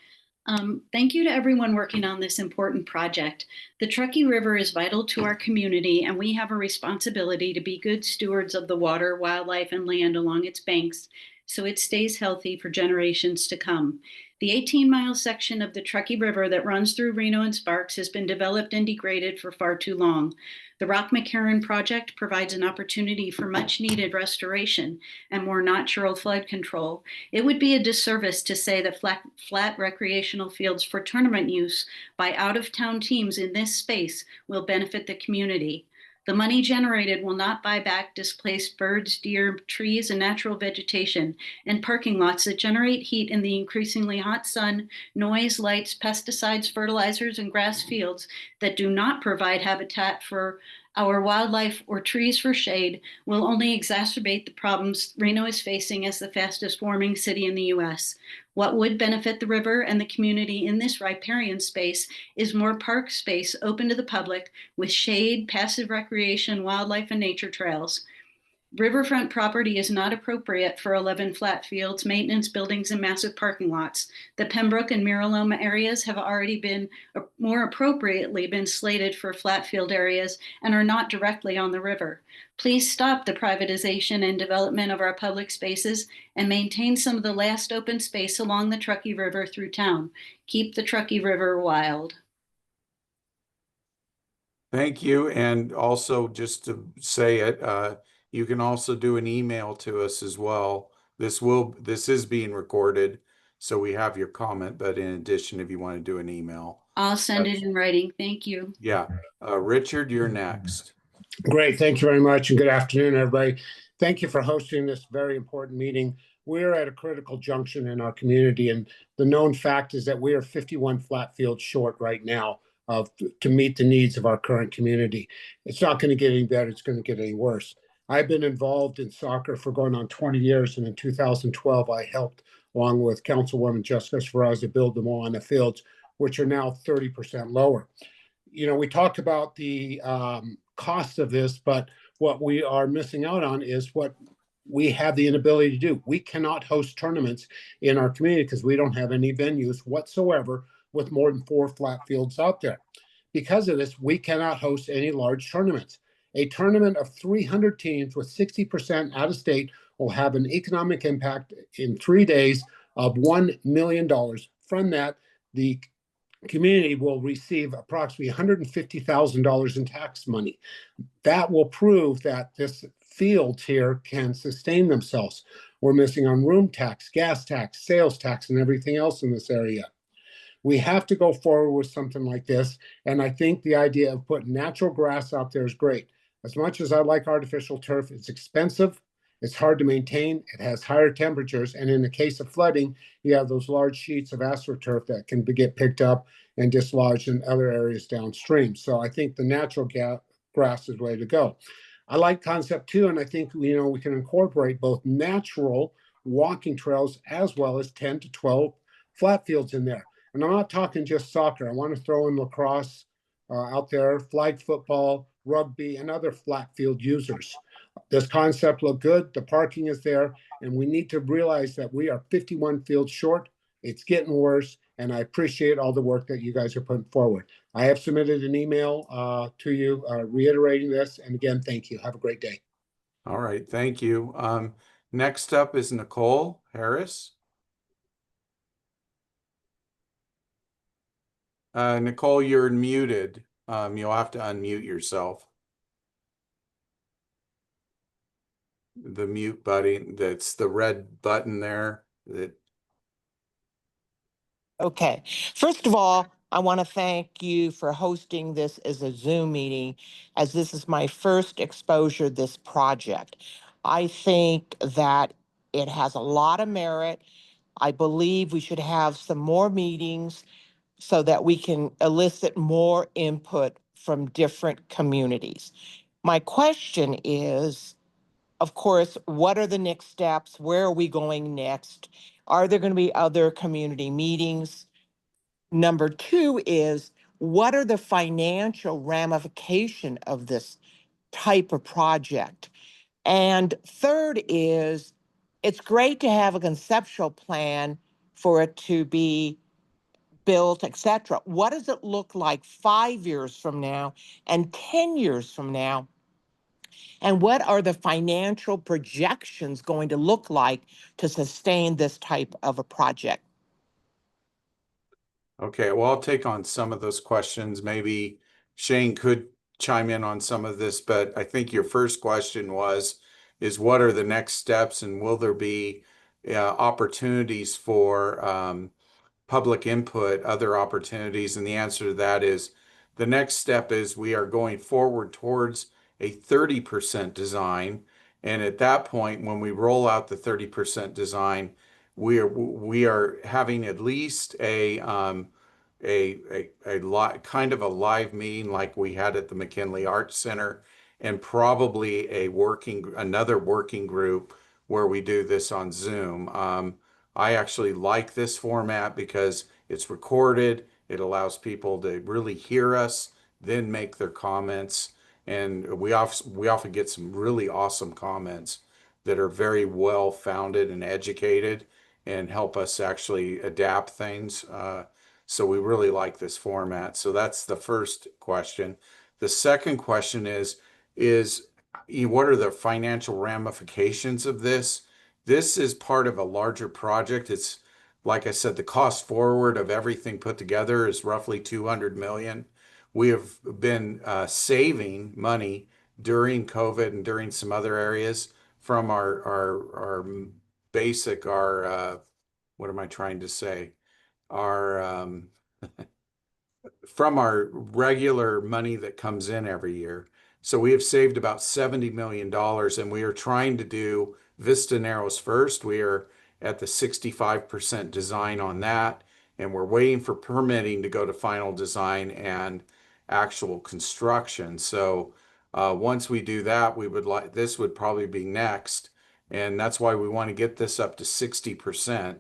Thank you to everyone working on this important project. The Truckee River is vital to our community, and we have a responsibility to be good stewards of the water, wildlife, and land along its banks so it stays healthy for generations to come. The 18-mile section of the Truckee River that runs through Reno and Sparks has been developed and degraded for far too long. The Rock-McCarran project provides an opportunity for much-needed restoration and more natural flood control. It would be a disservice to say that flat recreational fields for tournament use by out-of-town teams in this space will benefit the community. The money generated will not buy back displaced birds, deer, trees, and natural vegetation, and parking lots that generate heat in the increasingly hot sun, noise, lights, pesticides, fertilizers, and grass fields that do not provide habitat for our wildlife or trees for shade will only exacerbate the problems Reno is facing as the fastest warming city in the U.S. What would benefit the river and the community in this riparian space is more park space open to the public with shade, passive recreation, wildlife, and nature trails. Riverfront property is not appropriate for 11 flat fields, maintenance buildings, and massive parking lots. The Pembroke and Miraloma areas have already been more appropriately been slated for flat field areas and are not directly on the river. Please stop the privatization and development of our public spaces and maintain some of the last open space along the Truckee River through town. Keep the Truckee River wild. Thank you. And also just to say it, you can also do an email to us as well. This is being recorded, so we have your comment, but in addition, if you want to do an email. I'll send it in writing. Thank you. Yeah. Richard, you're next. Great. Thank you very much. And good afternoon, everybody. Thank you for hosting this very important meeting. We're at a critical junction in our community, and the known fact is that we are 51 flat fields short right now to meet the needs of our current community. It's not going to get any better. It's going to get any worse. I've been involved in soccer for going on 20 years, and in 2012, I helped, along with Councilwoman Jessica Sferraza, build the Moana fields, which are now 30% lower. You know, we talked about the cost of this, but what we are missing out on is what we have the inability to do. We cannot host tournaments in our community because we don't have any venues whatsoever with more than 4 flat fields out there. Because of this, we cannot host any large tournaments. A tournament of 300 teams with 60% out of state will have an economic impact in 3 days of $1 million. From that, the community will receive approximately $150,000 in tax money. That will prove that this fields here can sustain themselves. We're missing on room tax, gas tax, sales tax, and everything else in this area. We have to go forward with something like this. And I think the idea of putting natural grass out there is great. As much as I like artificial turf, it's expensive, it's hard to maintain, it has higher temperatures, and in the case of flooding, you have those large sheets of astroturf that can get picked up and dislodged in other areas downstream. So I think the natural grass is the way to go. I like concept 2, and I think we can incorporate both natural walking trails as well as 10 to 12 flat fields in there. And I'm not talking just soccer. I want to throw in lacrosse out there, flag football, rugby, and other flat field users. This concept looked good. The parking is there, and we need to realize that we are 51 fields short. It's getting worse, and I appreciate all the work that you guys are putting forward. I have submitted an email to you reiterating this, and again, thank you. Have a great day. All right, thank you. Next up is Nicole Harris. Nicole, you're muted. You'll have to unmute yourself. The mute button, that's the red button there. Okay. First of all, I want to thank you for hosting this as a Zoom meeting, as this is my first exposure to this project. I think that It has a lot of merit. I believe we should have some more meetings so that we can elicit more input from different communities. My question is, of course, what are the next steps? Where are we going next? Are there going to be other community meetings? Number two is, what are the financial ramification of this type of project? And third is, it's great to have a conceptual plan for it to be built, et cetera. What does it look like 5 years from now and 10 years from now? And what are the financial projections going to look like to sustain this type of a project? Okay, well, I'll take on some of those questions. Maybe Shane could chime in on some of this, but I think your first question is what are the next steps and will there be opportunities for public input, other opportunities? And the answer to that is the next step is we are going forward towards a 30% design. And at that point, when we roll out the 30% design, we are having at least a kind of a live meeting like we had at the McKinley Arts Center, and probably another working group where we do this on Zoom. I actually like this format because it's recorded. It allows people to really hear us, then make their comments. And we often get some really awesome comments that are very well founded and educated and help us actually adapt things. So we really like this format. So that's the first question. The second question is what are the financial ramifications of this? This is part of a larger project. It's, like I said, the cost forward of everything put together is roughly 200 million. We have been saving money during COVID and during some other areas from our basic, what am I trying to say? Our from our regular money that comes in every year. So we have saved about $70 million, and we are trying to do Vista Narrows first. We are at the 65% design on that, and we're waiting for permitting to go to final design and actual construction. So once we do that, this would probably be next, and that's why we want to get this up to 60%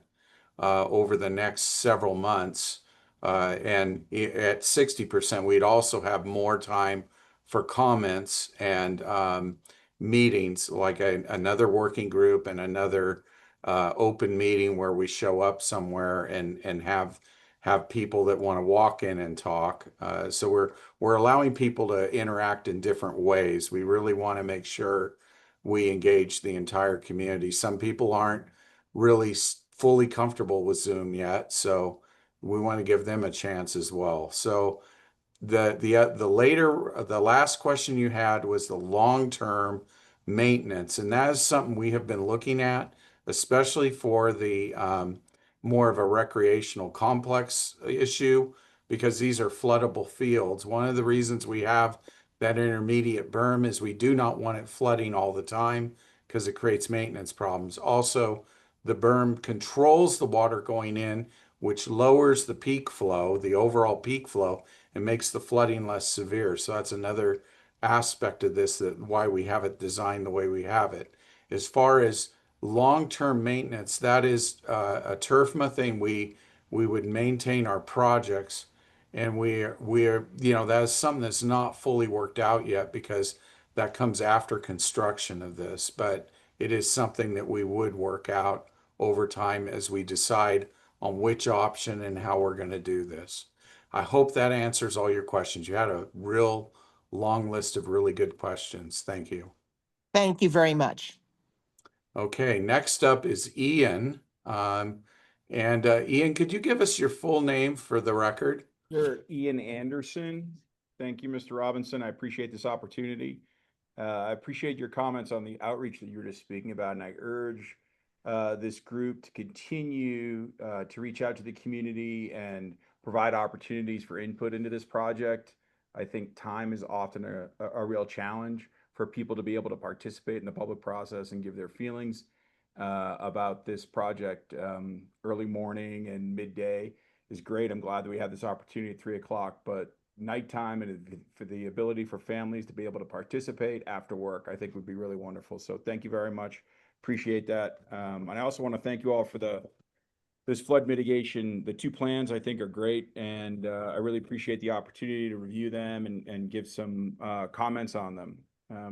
over the next several months. And at 60%, we'd also have more time for comments and meetings, like another working group and another open meeting where we show up somewhere and have people that want to walk in and talk. So we're allowing people to interact in different ways. We really want to make sure we engage the entire community. Some people aren't really fully comfortable with Zoom yet, so we want to give them a chance as well. So the last question you had was the long-term maintenance, and that is something we have been looking at, especially for the more of a recreational complex issue, because these are floodable fields. One of the reasons we have that intermediate berm is we do not want it flooding all the time because it creates maintenance problems. Also, the berm controls the water going in, which lowers the peak flow, the overall peak flow, and makes the flooding less severe. So that's another aspect of this, that why we have it designed the way we have it. As far as long-term maintenance, that is a TURFMA thing. We would maintain our projects, and we're that is something that's not fully worked out yet because that comes after construction of this, but it is something that we would work out over time as we decide on which option and how we're going to do this. I hope that answers all your questions. You had a real long list of really good questions. Thank you. Thank you very much. Okay, next up is Ian. Ian, could you give us your full name for the record? Sure, Ian Anderson. Thank you, Mr. Robinson. I appreciate this opportunity. I appreciate your comments on the outreach that you were just speaking about, and I urge this group to continue to reach out to the community and provide opportunities for input into this project. I think time is often a real challenge for people to be able to participate in the public process and give their feelings. about this project. Early morning and midday is great. I'm glad that we have this opportunity at 3 o'clock, but nighttime and for the ability for families to be able to participate after work, I think would be really wonderful. So thank you very much. Appreciate that. And I also want to thank you all for this flood mitigation. The two plans I think are great, and I really appreciate the opportunity to review them and give some comments on them.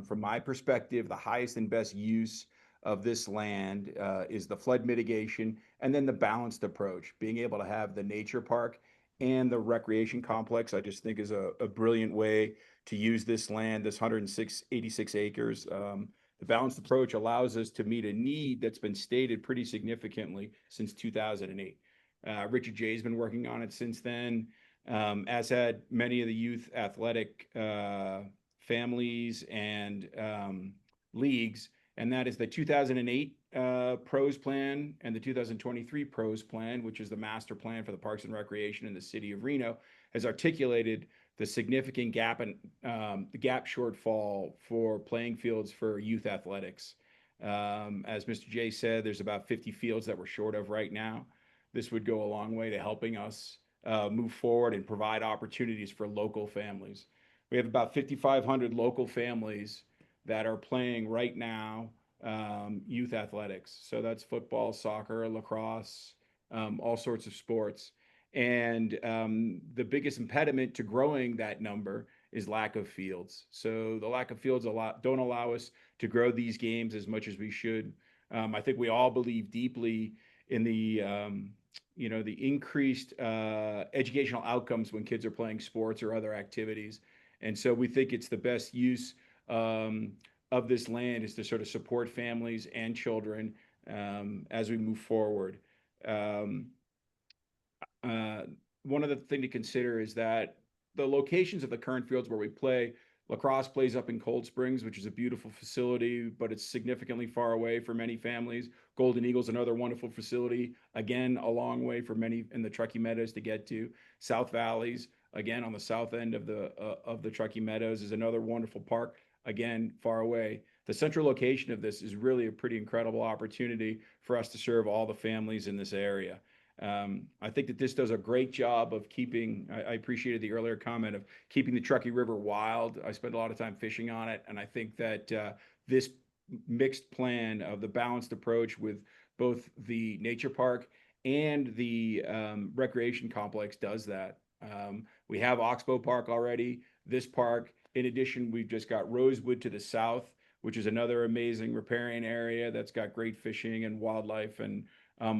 From my perspective, the highest and best use of this land is the flood mitigation, and then the balanced approach, being able to have the nature park and the recreation complex. I just think is a brilliant way to use this land, this 186 acres. The balanced approach allows us to meet a need that's been stated pretty significantly since 2008. Richard Jay's been working on it since then, as had many of the youth athletic families and leagues. And that is the 2008 PROS plan and the 2023 PROS plan, which is the master plan for the Parks and Recreation in the city of Reno, has articulated the significant gap and the gap shortfall for playing fields for youth athletics. As Mr. Jay said, there's about 50 fields that we're short of right now. This would go a long way to helping us move forward and provide opportunities for local families. We have about 5,500 local families that are playing right now youth athletics. So that's football, soccer, lacrosse, all sorts of sports. And the biggest impediment to growing that number is lack of fields. So the lack of fields don't allow us to grow these games as much as we should. I think we all believe deeply in the the increased educational outcomes when kids are playing sports or other activities. And so we think it's the best use of this land is to sort of support families and children as we move forward. One other thing to consider is that the locations of the current fields where we play, lacrosse plays up in Cold Springs, which is a beautiful facility, but it's significantly far away for many families. Golden Eagle's another wonderful facility, again, a long way for many in the Truckee Meadows to get to. South Valleys, again, on the south end of the Truckee Meadows, is another wonderful park, again, far away. The central location of this is really a pretty incredible opportunity for us to serve all the families in this area. I think that this does a great job of keeping, I appreciated the earlier comment of keeping the Truckee River wild. I spend a lot of time fishing on it, and I think that this mixed plan of the balanced approach with both the nature park and the recreation complex does that. We have Oxbow Park already. This park, in addition, we've just got Rosewood to the south, which is another amazing riparian area that's got great fishing and wildlife and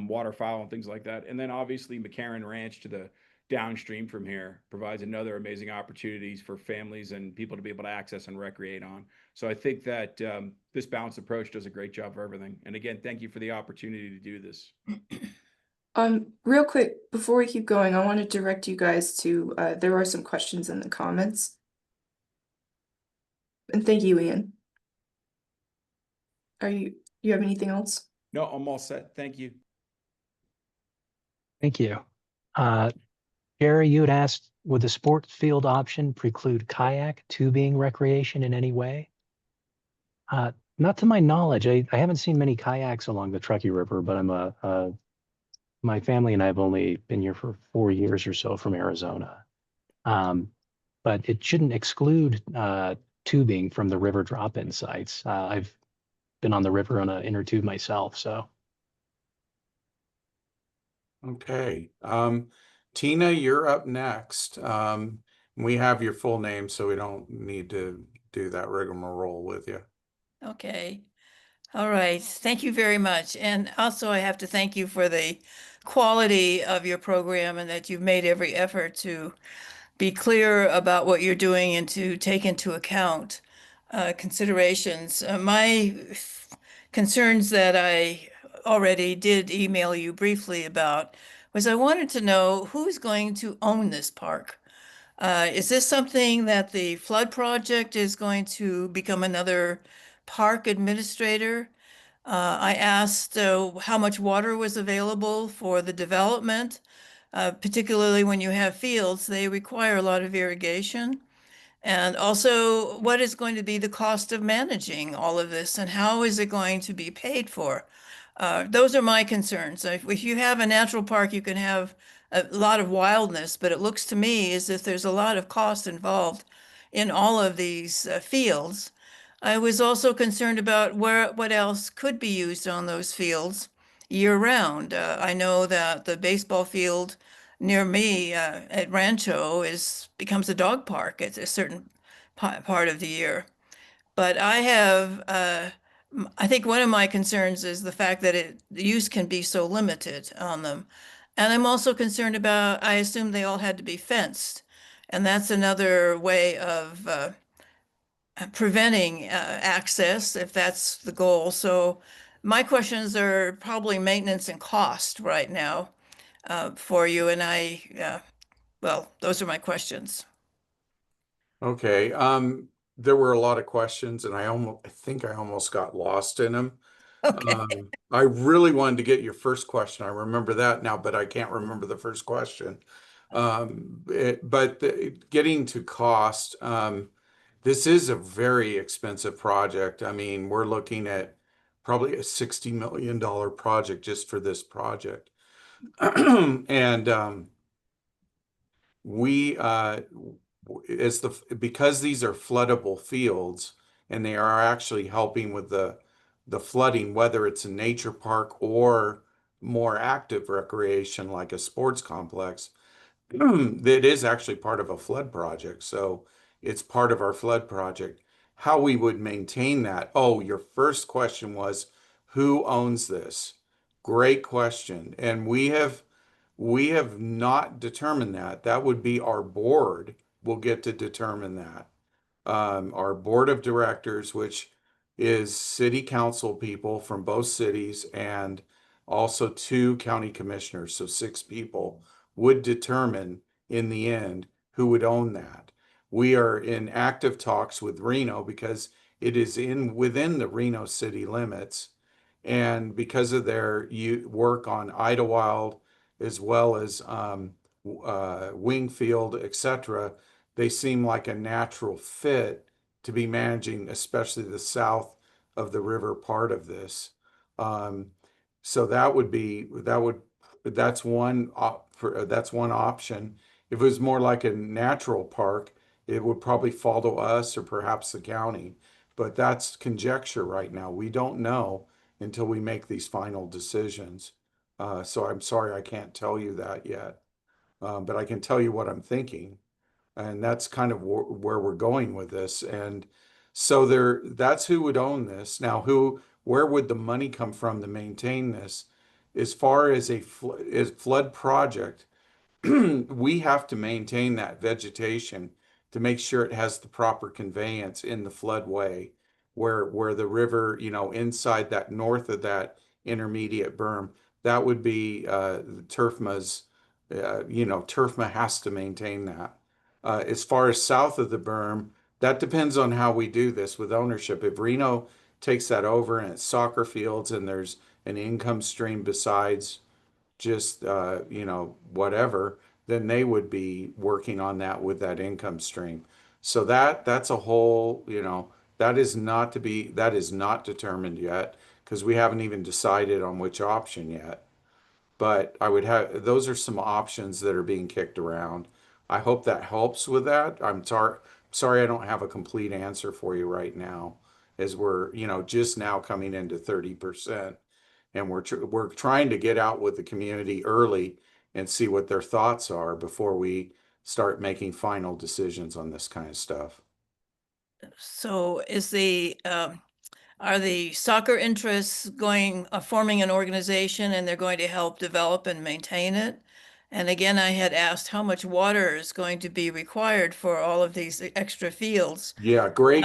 waterfowl and things like that. And then obviously McCarran Ranch to the downstream from here provides another amazing opportunities for families and people to be able to access and recreate on. So I think that this balanced approach does a great job for everything. And again, thank you for the opportunity to do this. Real quick, before we keep going, I want to direct you guys to, there are some questions in the comments. And thank you, Ian. You have anything else? No, I'm all set. Thank you. Thank you. Jerry, you had asked, would the sports field option preclude kayak tubing recreation in any way? Not to my knowledge. I haven't seen many kayaks along the Truckee River, but my family and I have only been here for 4 years or so from Arizona. But it shouldn't exclude tubing from the river drop-in sites. I've been on the river on an inner tube myself, so. Okay. Tina, you're up next. We have your full name, so we don't need to do that rigmarole with you. Okay. All right. Thank you very much. And also I have to thank you for the quality of your program and that you've made every effort to be clear about what you're doing and to take into account considerations. My concerns that I already did email you briefly about was I wanted to know who's going to own this park. Is this something that the flood project is going to become another park administrator? I asked how much water was available for the development, particularly when you have fields, they require a lot of irrigation. And also, what is going to be the cost of managing all of this and how is it going to be paid for? Those are my concerns. If you have a natural park, you can have a lot of wildness, but it looks to me as if there's a lot of cost involved in all of these fields. I was also concerned about what else could be used on those fields year round. I know that the baseball field near me at Rancho becomes a dog park at a certain part of the year. But I think one of my concerns is the fact that the use can be so limited on them. And I'm also concerned about, I assume they all had to be fenced. And that's another way of preventing access if that's the goal. So my questions are probably maintenance and cost right now for you. And well, those are my questions. Okay, there were a lot of questions and I think I almost got lost in them. Okay. I really wanted to get your first question. I remember that now, but I can't remember the first question. Getting to cost, this is a very expensive project. I mean, we're looking at probably a $60 million project just for this project. And we because these are floodable fields and they are actually helping with the flooding, whether it's a nature park or more active recreation like a sports complex, that is actually part of a flood project. So it's part of our flood project. How we would maintain that. Oh, your first question was who owns this? Great question. And we have not determined that. That would be our board will get to determine that. Our board of directors, which is city council people from both cities and also two county commissioners, so 6 people, would determine in the end who would own that. We are in active talks with Reno because it is within the Reno city limits. And because of their work on Idlewild as well as Wingfield, etc., they seem like a natural fit to be managing, especially the south of the river part of this. Um, so that's that's one option. If it was more like a natural park, it would probably fall to us or perhaps the county. But that's conjecture right now. We don't know until we make these final decisions. So I'm sorry I can't tell you that yet. But I can tell you what I'm thinking. And that's kind of where we're going with this. And so that's who would own this. Now, where would the money come from to maintain this? As far as as flood project, we have to maintain that vegetation to make sure it has the proper conveyance in the floodway where the river, inside that north of that intermediate berm, that would be the TURFMA's, TURFMA has to maintain that. As far as south of the berm, that depends on how we do this with ownership. If Reno takes that over and it's soccer fields and there's an income stream besides just whatever, then they would be working on that with that income stream. So that's a whole, that is not determined yet because we haven't even decided on which option yet. But those are some options that are being kicked around. I hope that helps with that. I'm sorry I don't have a complete answer for you right now as we're, just now coming into 30%. And we're trying to get out with the community early and see what their thoughts are before we start making final decisions on this kind of stuff. So are the soccer interests forming an organization and they're going to help develop and maintain it? And again, I had asked how much water is going to be required for all of these extra fields. Yeah, great.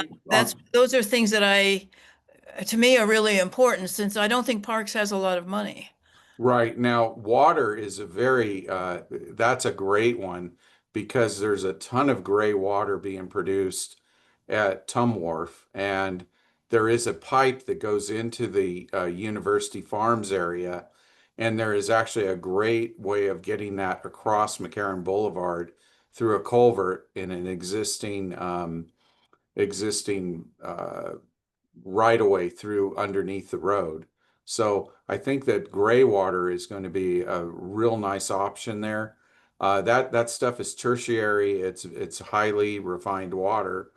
Those are things that to me are really important since I don't think Parks has a lot of money. Right. Now, water is that's a great one because there's a ton of gray water being produced at Tum Wharf, and there is a pipe that goes into the University Farms area, and there is actually a great way of getting that across McCarran Boulevard through a culvert in an existing right away through underneath the road. So I think that gray water is going to be a real nice option there. That stuff is tertiary. It's highly refined water,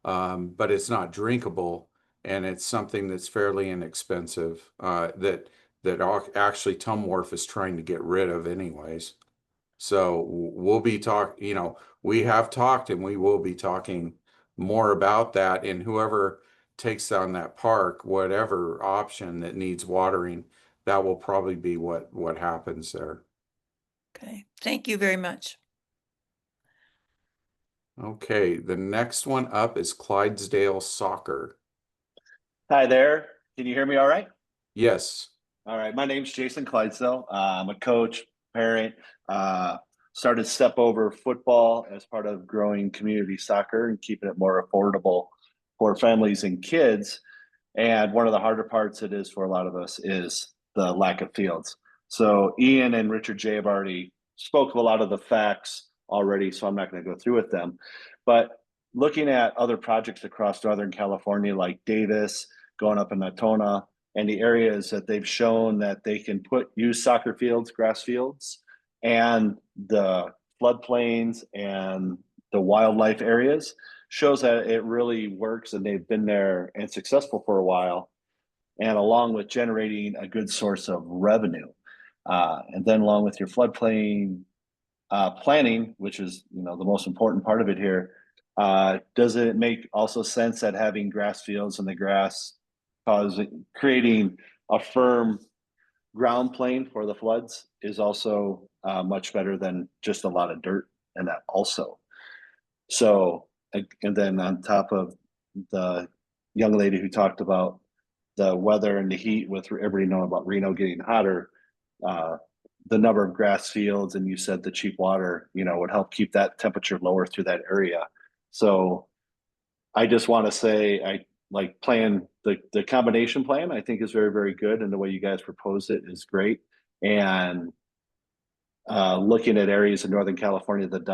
but it's not drinkable, and it's something that's fairly inexpensive. Actually Tumwharf is trying to get rid of anyways. So we'll be we have talked and we will be talking more about that. And whoever takes on that park, whatever option that needs watering, that will probably be what happens there. Okay, thank you very much. Okay, the next one up is Clydesdale Soccer. Hi there. Can you hear me all right? Yes. All right. My name's Jason Clydesdale. I'm a coach, parent, started Step Over Football as part of growing community soccer and keeping it more affordable for families and kids. And one of the harder parts it is for a lot of us is the lack of fields. So Ian and Richard J have already spoke of a lot of the facts already, so I'm not going to go through with them. But looking at other projects across Northern California, like Davis, going up in Natona, and the areas that they've shown that they can use soccer fields, grass fields, and the floodplains and the wildlife areas, shows that it really works and they've been there and successful for a while, and along with generating a good source of revenue. And then along with your floodplain planning, which is the most important part of it here, does it make also sense that having grass fields and the grass creating a firm ground plane for the floods is also much better than just a lot of dirt and that also. So, and then on top of the young lady who talked about the weather and the heat, with everybody knowing about Reno getting hotter, the number of grass fields, and you said the cheap water, would help keep that temperature lower through that area. So I just want to say, I like the combination plan, I think is very, very good. And the way you guys proposed it is great. And looking at areas in Northern California that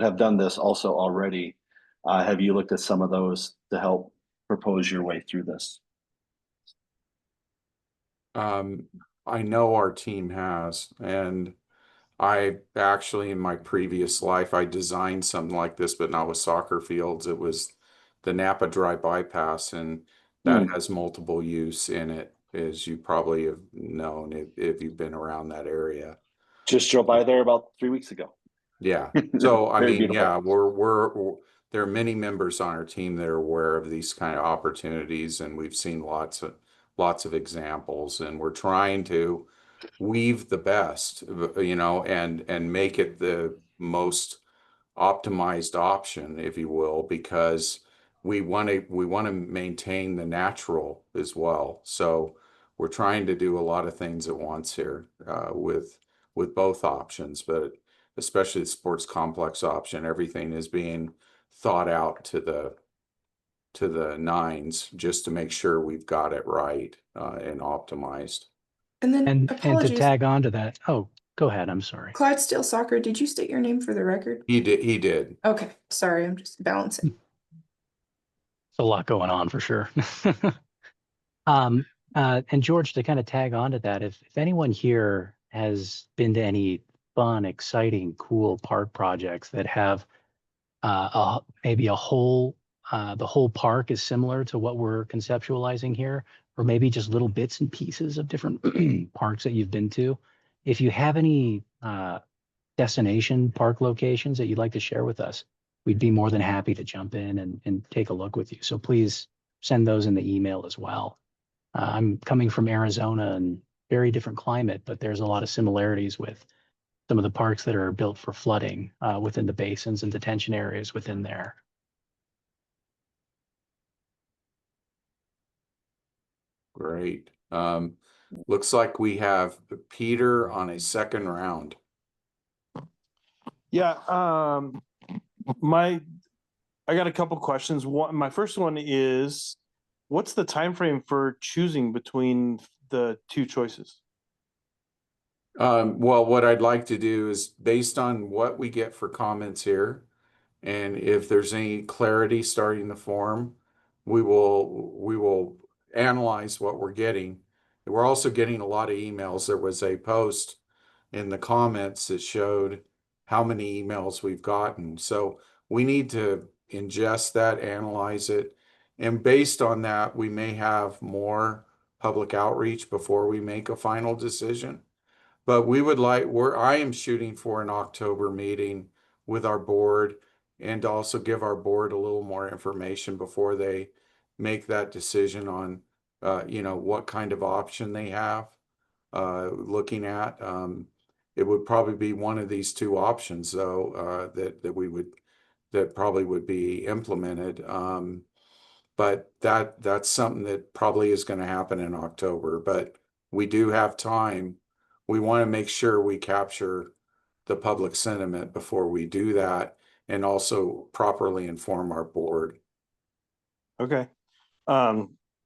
have done this also already, have you looked at some of those to help propose your way through this? I know our team has, and I actually, in my previous life, I designed something like this, but not with soccer fields. It was the Napa Dry Bypass, and that has multiple use in it, as you probably have known if you've been around that area. Just drove by there about 3 weeks ago. Yeah. So I mean, beautiful. yeah, there are many members on our team that are aware of these kind of opportunities, and we've seen lots of examples, and we're trying to weave the best, and make it the most optimized option, if you will, because we want to maintain the natural as well. So we're trying to do a lot of things at once here, with both options, but especially the sports complex option. Everything is being thought out to the nines, just to make sure we've got it right, and optimized. And then And to apologies, tag on to that, oh, go ahead, I'm sorry. Clydesdale Soccer, did you state your name for the record? He did. Okay, sorry, I'm just balancing. There's a lot going on for sure. And George, to kind of tag on to that, if anyone here has been to any fun, exciting, cool park projects that have maybe the whole park is similar to what we're conceptualizing here, or maybe just little bits and pieces of different parks that you've been to. If you have any destination park locations that you'd like to share with us, we'd be more than happy to jump in and take a look with you. So please send those in the email as well. I'm coming from Arizona, and very different climate, but there's a lot of similarities with some of the parks that are built for flooding within the basins and detention areas within there. Great. Looks like we have Peter on a second round. Yeah, I got a couple questions. My first one is, what's the time frame for choosing between the two choices? Well, what I'd like to do is, based on what we get for comments here, and if there's any clarity starting the form, we will analyze what we're getting, We're also getting a lot of emails. There was a post in the comments that showed how many emails we've gotten. So we need to ingest that, analyze it, and based on that, we may have more public outreach before we make a final decision. But we would like, I am shooting for an October meeting with our board and to also give our board a little more information before they make that decision on, what kind of option they have, looking at. It would probably be one of these two options though, that probably would be implemented. But that's something that probably is going to happen in October, but we do have time. We want to make sure we capture the public sentiment before we do that and also properly inform our board. Okay.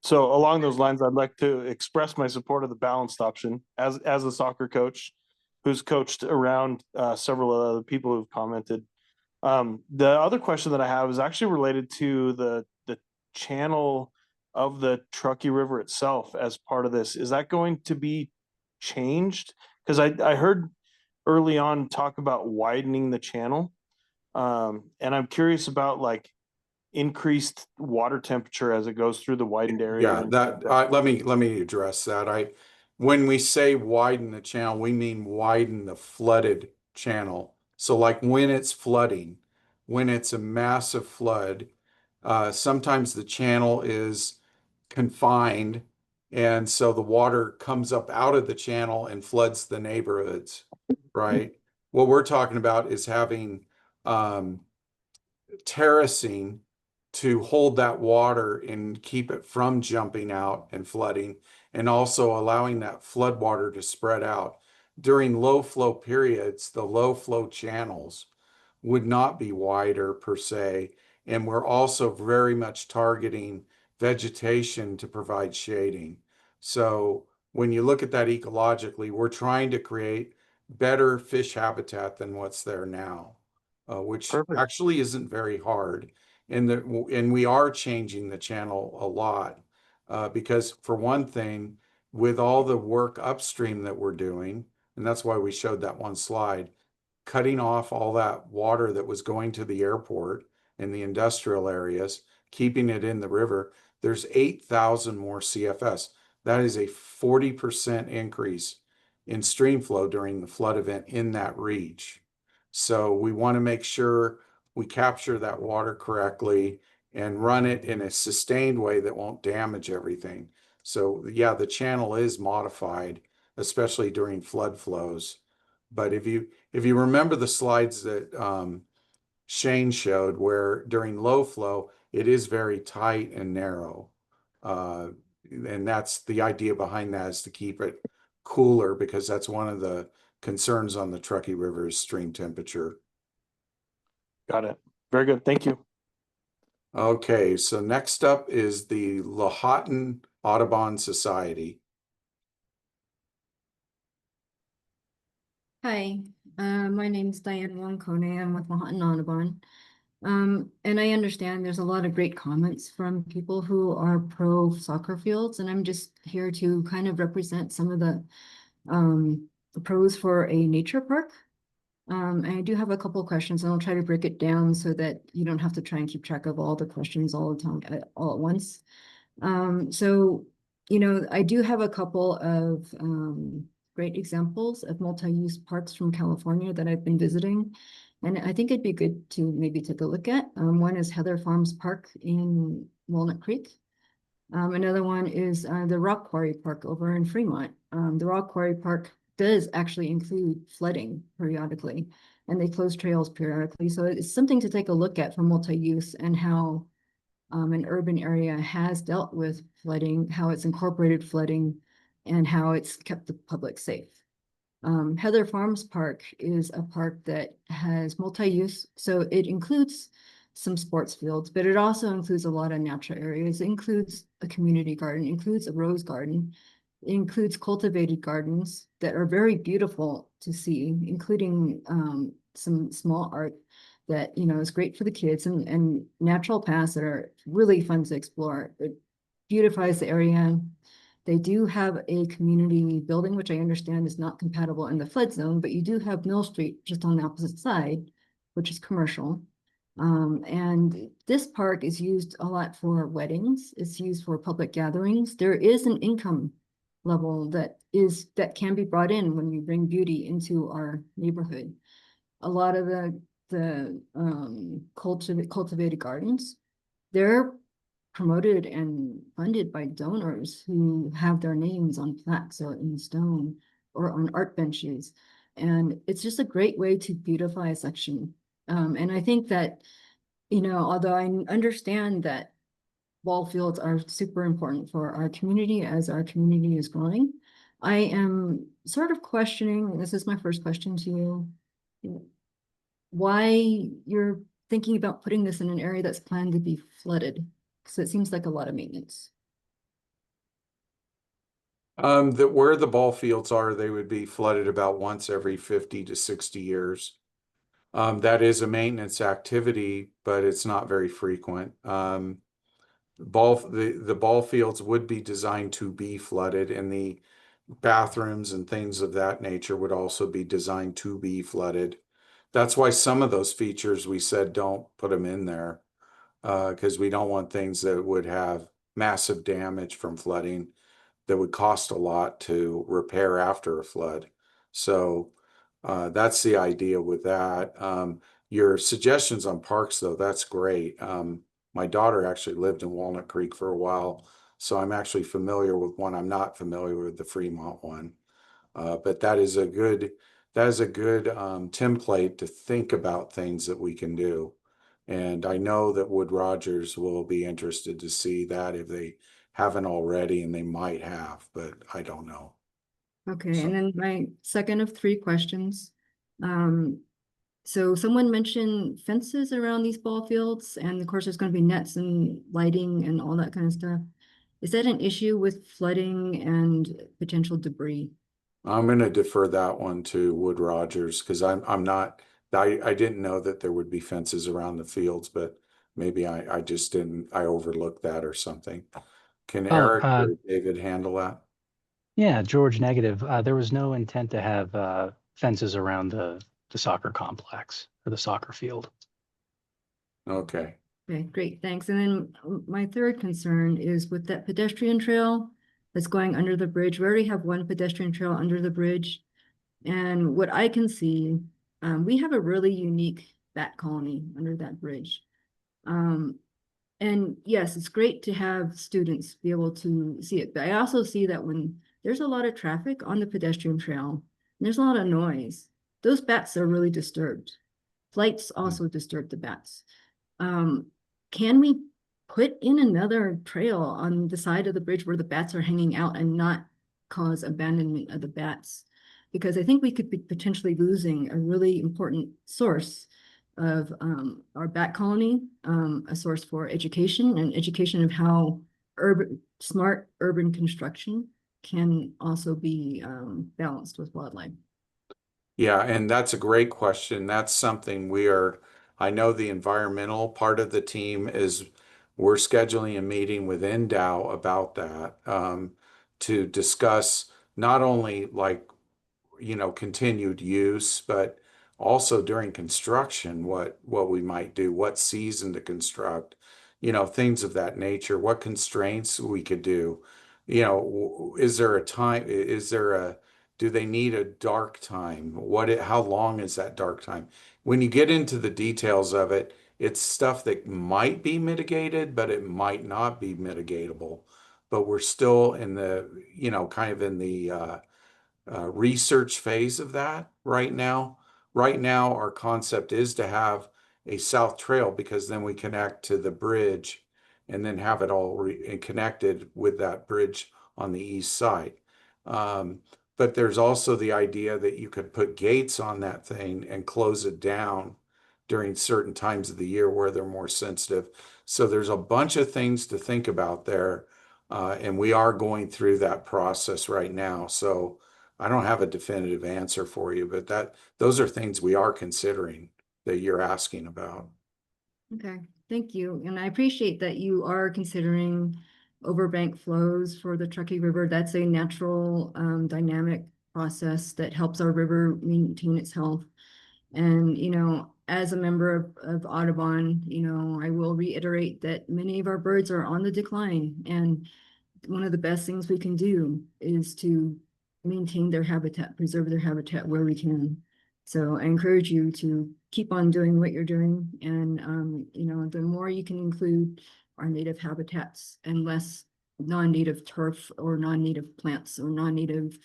So along those lines, I'd like to express my support of the balanced option as a soccer coach who's coached around several other people who've commented. The other question that I have is actually related to the channel of the Truckee River itself as part of this. Is that going to be changed? Because I heard early on talk about widening the channel. And I'm curious about like increased water temperature as it goes through the widened area. Yeah, let me address that. When we say widen the channel, we mean widen the flooded channel. So like when it's flooding, when it's a massive flood, sometimes the channel is confined, and so the water comes up out of the channel and floods the neighborhoods, right? What we're talking about is having terracing to hold that water and keep it from jumping out and flooding, and also allowing that flood water to spread out. During low flow periods, the low flow channels would not be wider per se, and we're also very much targeting vegetation to provide shading. So when you look at that ecologically, we're trying to create better fish habitat than what's there now, which Perfect. actually isn't very hard. And we are changing the channel a lot, because for one thing, with all the work upstream that we're doing, and that's why we showed that one slide, cutting off all that water that was going to the airport and the industrial areas, keeping it in the river, there's 8,000 more CFS. That is a 40% increase in stream flow during the flood event in that reach. So we want to make sure we capture that water correctly and run it in a sustained way that won't damage everything. So yeah, the channel is modified, especially during flood flows. But if you remember the slides that Shane showed, where during low flow, it is very tight and narrow. And that's the idea behind that, is to keep it cooler, because that's one of the concerns on the Truckee River is stream temperature. Got it. Very good. Thank you. Okay, so next up is the Lahontan Audubon Society. Hi, my name is Diane Wancone. I'm with Lahontan Audubon. And I understand there's a lot of great comments from people who are pro soccer fields, and I'm just here to kind of represent some of the pros for a nature park. And I do have a couple of questions, and I'll try to break it down so that you don't have to try and keep track of all the questions all the time, all at once. So, I do have a couple of great examples of multi-use parks from California that I've been visiting, and I think it'd be good to maybe take a look at. One is Heather Farms Park in Walnut Creek. Another one is the Rock Quarry Park over in Fremont. The Rock Quarry Park does actually include flooding periodically, and they close trails periodically. So it's something to take a look at for multi-use and how an urban area has dealt with flooding, how it's incorporated flooding, and how it's kept the public safe. Heather Farms Park is a park that has multi-use, so it includes some sports fields, but it also includes a lot of natural areas. It includes a community garden, includes a rose garden, it includes cultivated gardens that are very beautiful to see, including some small art that is great for the kids, and natural paths that are really fun to explore. It beautifies the area. They do have a community building, which I understand is not compatible in the flood zone, but you do have Mill Street just on the opposite side, which is commercial. And this park is used a lot for weddings. It's used for public gatherings. There is an income level that can be brought in when we bring beauty into our neighborhood. A lot of the cultivated gardens, they're promoted and funded by donors who have their names on plaques or in stone or on art benches. And it's just a great way to beautify a section. And I think that, although I understand that ball fields are super important for our community as our community is growing, I am sort of questioning, this is my first question to you, why you're thinking about putting this in an area that's planned to be flooded, because it seems like a lot of maintenance. That where the ball fields are, they would be flooded about once every 50 to 60 years. That is a maintenance activity, but it's not very frequent. The ball fields would be designed to be flooded, and the bathrooms and things of that nature would also be designed to be flooded. That's why some of those features we said don't put them in there, because we don't want things that would have massive damage from flooding that would cost a lot to repair after a flood. So that's the idea with that. Your suggestions on parks, though, that's great. My daughter actually lived in Walnut Creek for a while, so I'm actually familiar with one. I'm not familiar with the Fremont one, but that is a good template to think about things that we can do. And I know that Wood Rogers will be interested to see that if they haven't already, and they might have, but I don't know. Okay, So- and then my second of three questions. So someone mentioned fences around these ball fields, and of course there's going to be nets and lighting and all that kind of stuff. Is that an issue with flooding and potential debris? I'm going to defer that one to Wood Rogers because I'm not, I didn't know that there would be fences around the fields, but maybe I just didn't, I overlooked that or something. Can Eric or David handle that? Yeah, George, negative. There was no intent to have fences around the soccer complex or the soccer field. Okay. Okay, great, thanks. And then my third concern is with that pedestrian trail that's going under the bridge. We already have one pedestrian trail under the bridge. And what I can see, we have a really unique bat colony under that bridge. And yes, it's great to have students be able to see it, but I also see that when there's a lot of traffic on the pedestrian trail, and there's a lot of noise, those bats are really disturbed. Flights also disturb the bats. Can we put in another trail on the side of the bridge where the bats are hanging out and not cause abandonment of the bats? Because I think we could be potentially losing a really important source of our bat colony, a source for education and education of how smart urban construction can also be balanced with wildlife. Yeah, and that's a great question. That's something I know the environmental part of the team we're scheduling a meeting with NDOW about that, to discuss not only like, continued use, but also during construction, what we might do, what season to construct, things of that nature, what constraints we could do. Is there a time, do they need a dark time? How long is that dark time? When you get into the details of it, it's stuff that might be mitigated, but it might not be mitigatable. But we're still in the, kind of in the research phase of that right now. Right now, our concept is to have a south trail because then we connect to the bridge and then have it all connected with that bridge on the east side. But there's also the idea that you could put gates on that thing and close it down during certain times of the year where they're more sensitive. So there's a bunch of things to think about there. And we are going through that process right now. So I don't have a definitive answer for you, but those are things we are considering that you're asking about. Okay, thank you. And I appreciate that you are considering overbank flows for the Truckee River. That's a natural dynamic process that helps our river maintain its health. And, as a member of Audubon, I will reiterate that many of our birds are on the decline. And one of the best things we can do is to maintain their habitat, preserve their habitat where we can. So I encourage you to keep on doing what you're doing. And, the more you can include our native habitats and less non-native turf or non-native plants or non-native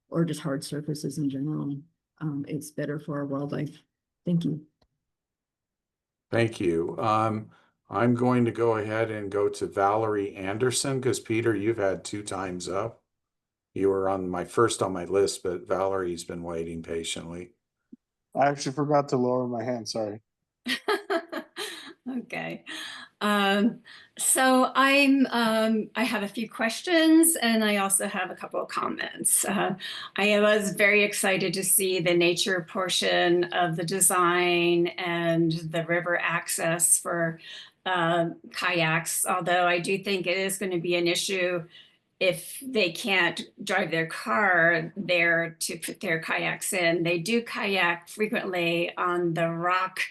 or just hard surfaces in general, it's better for our wildlife. Thank you. Thank you. I'm going to go ahead and go to Valerie Anderson because Peter, you've had 2 times up. You were on my first on my list, but Valerie's been waiting patiently. I actually forgot to lower my hand. Sorry. Okay. So I have a few questions and I also have a couple of comments. I was very excited to see the nature portion of the design and the river access for kayaks, although I do think it is going to be an issue if they can't drive their car there to put their kayaks in. They do kayak frequently on the rock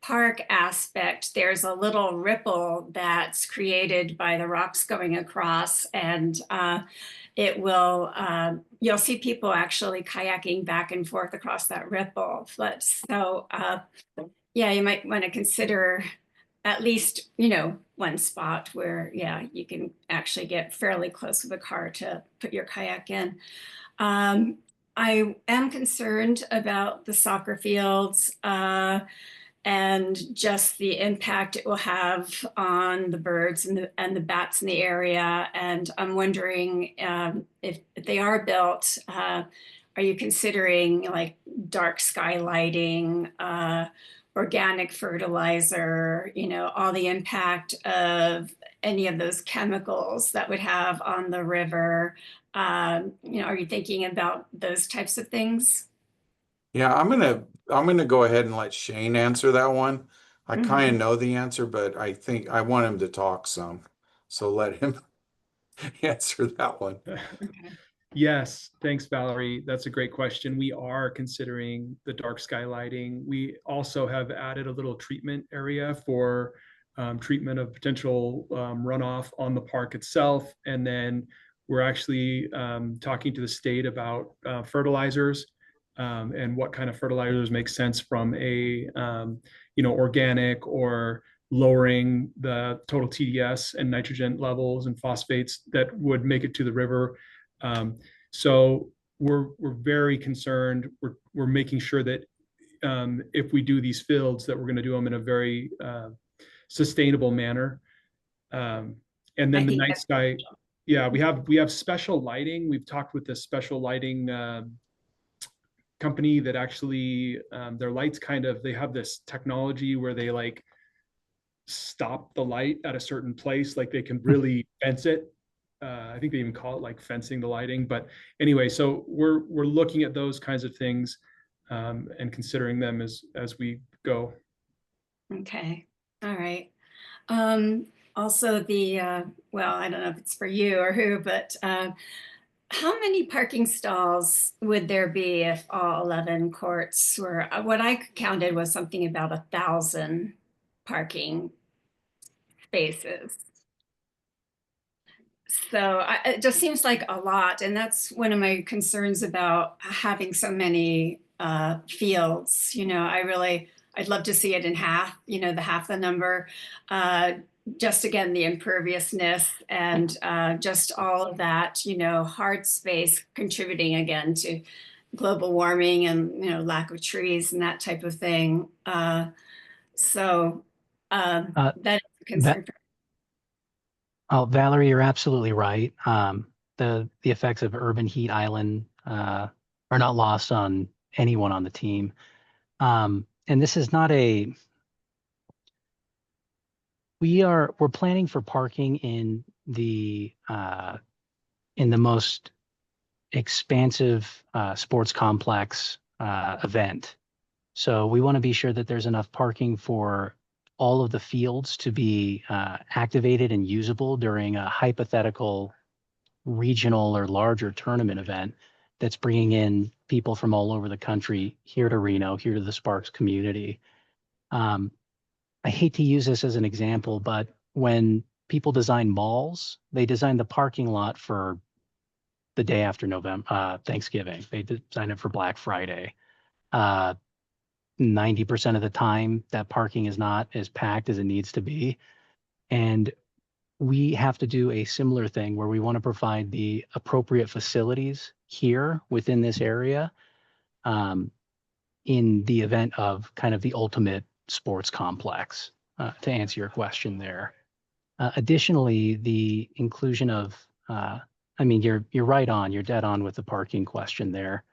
park aspect. There's a little ripple that's created by the rocks going across, and it will, you'll see people actually kayaking back and forth across that ripple. But so, yeah, you might want to consider at least, one spot where, yeah, you can actually get fairly close with a car to put your kayak in. I am concerned about the soccer fields and just the impact it will have on the birds and the bats in the area. And I'm wondering if they are built, are you considering like dark sky lighting, organic fertilizer, all the impact of any of those chemicals that would have on the river? Are you thinking about those types of things? Yeah, I'm gonna go ahead and let Shane answer that one. I kind of know the answer, but I think I want him to talk some. So let him answer that one. Yes, thanks, Valerie. That's a great question. We are considering the dark sky lighting. We also have added a little treatment area for treatment of potential runoff on the park itself. And then we're actually talking to the state about fertilizers and what kind of fertilizers make sense from a organic or lowering the total TDS and nitrogen levels and phosphates that would make it to the river. So we're very concerned. We're making sure that if we do these fields, that we're going to do them in a very sustainable manner. And then the night sky, yeah, we have special lighting. We've talked with this special lighting company that actually their lights they have this technology where they like stop the light at a certain place, like they can really fence it. I think they even call it like fencing the lighting. But anyway, so we're looking at those kinds of things and considering them as we go. Okay, all right. Also well, I don't know if it's for you or who, but how many parking stalls would there be if all 11 courts were, what I counted was something about 1,000 parking spaces. So it just seems like a lot. And that's one of my concerns about having so many fields. I'd love to see it in half, half the number. Just again, the imperviousness and just all of that, hard space contributing again to global warming and, lack of trees and that type of thing. So that is a concern. Oh, Valerie, you're absolutely right. The effects of urban heat island are not lost on anyone on the team. And this is not we're planning for parking in the most expansive sports complex event. So we want to be sure that there's enough parking for all of the fields to be activated and usable during a hypothetical regional or larger tournament event that's bringing in people from all over the country here to Reno, here to the Sparks community. I hate to use this as an example, but when people design malls, they design the parking lot for the day after Thanksgiving. They design it for Black Friday. 90% of the time, that parking is not as packed as it needs to be. And we have to do a similar thing where we want to provide the appropriate facilities here within this area in the event of kind of the ultimate sports complex, to answer your question there. Additionally, the inclusion of, I mean, you're right on, you're dead on with the parking question there.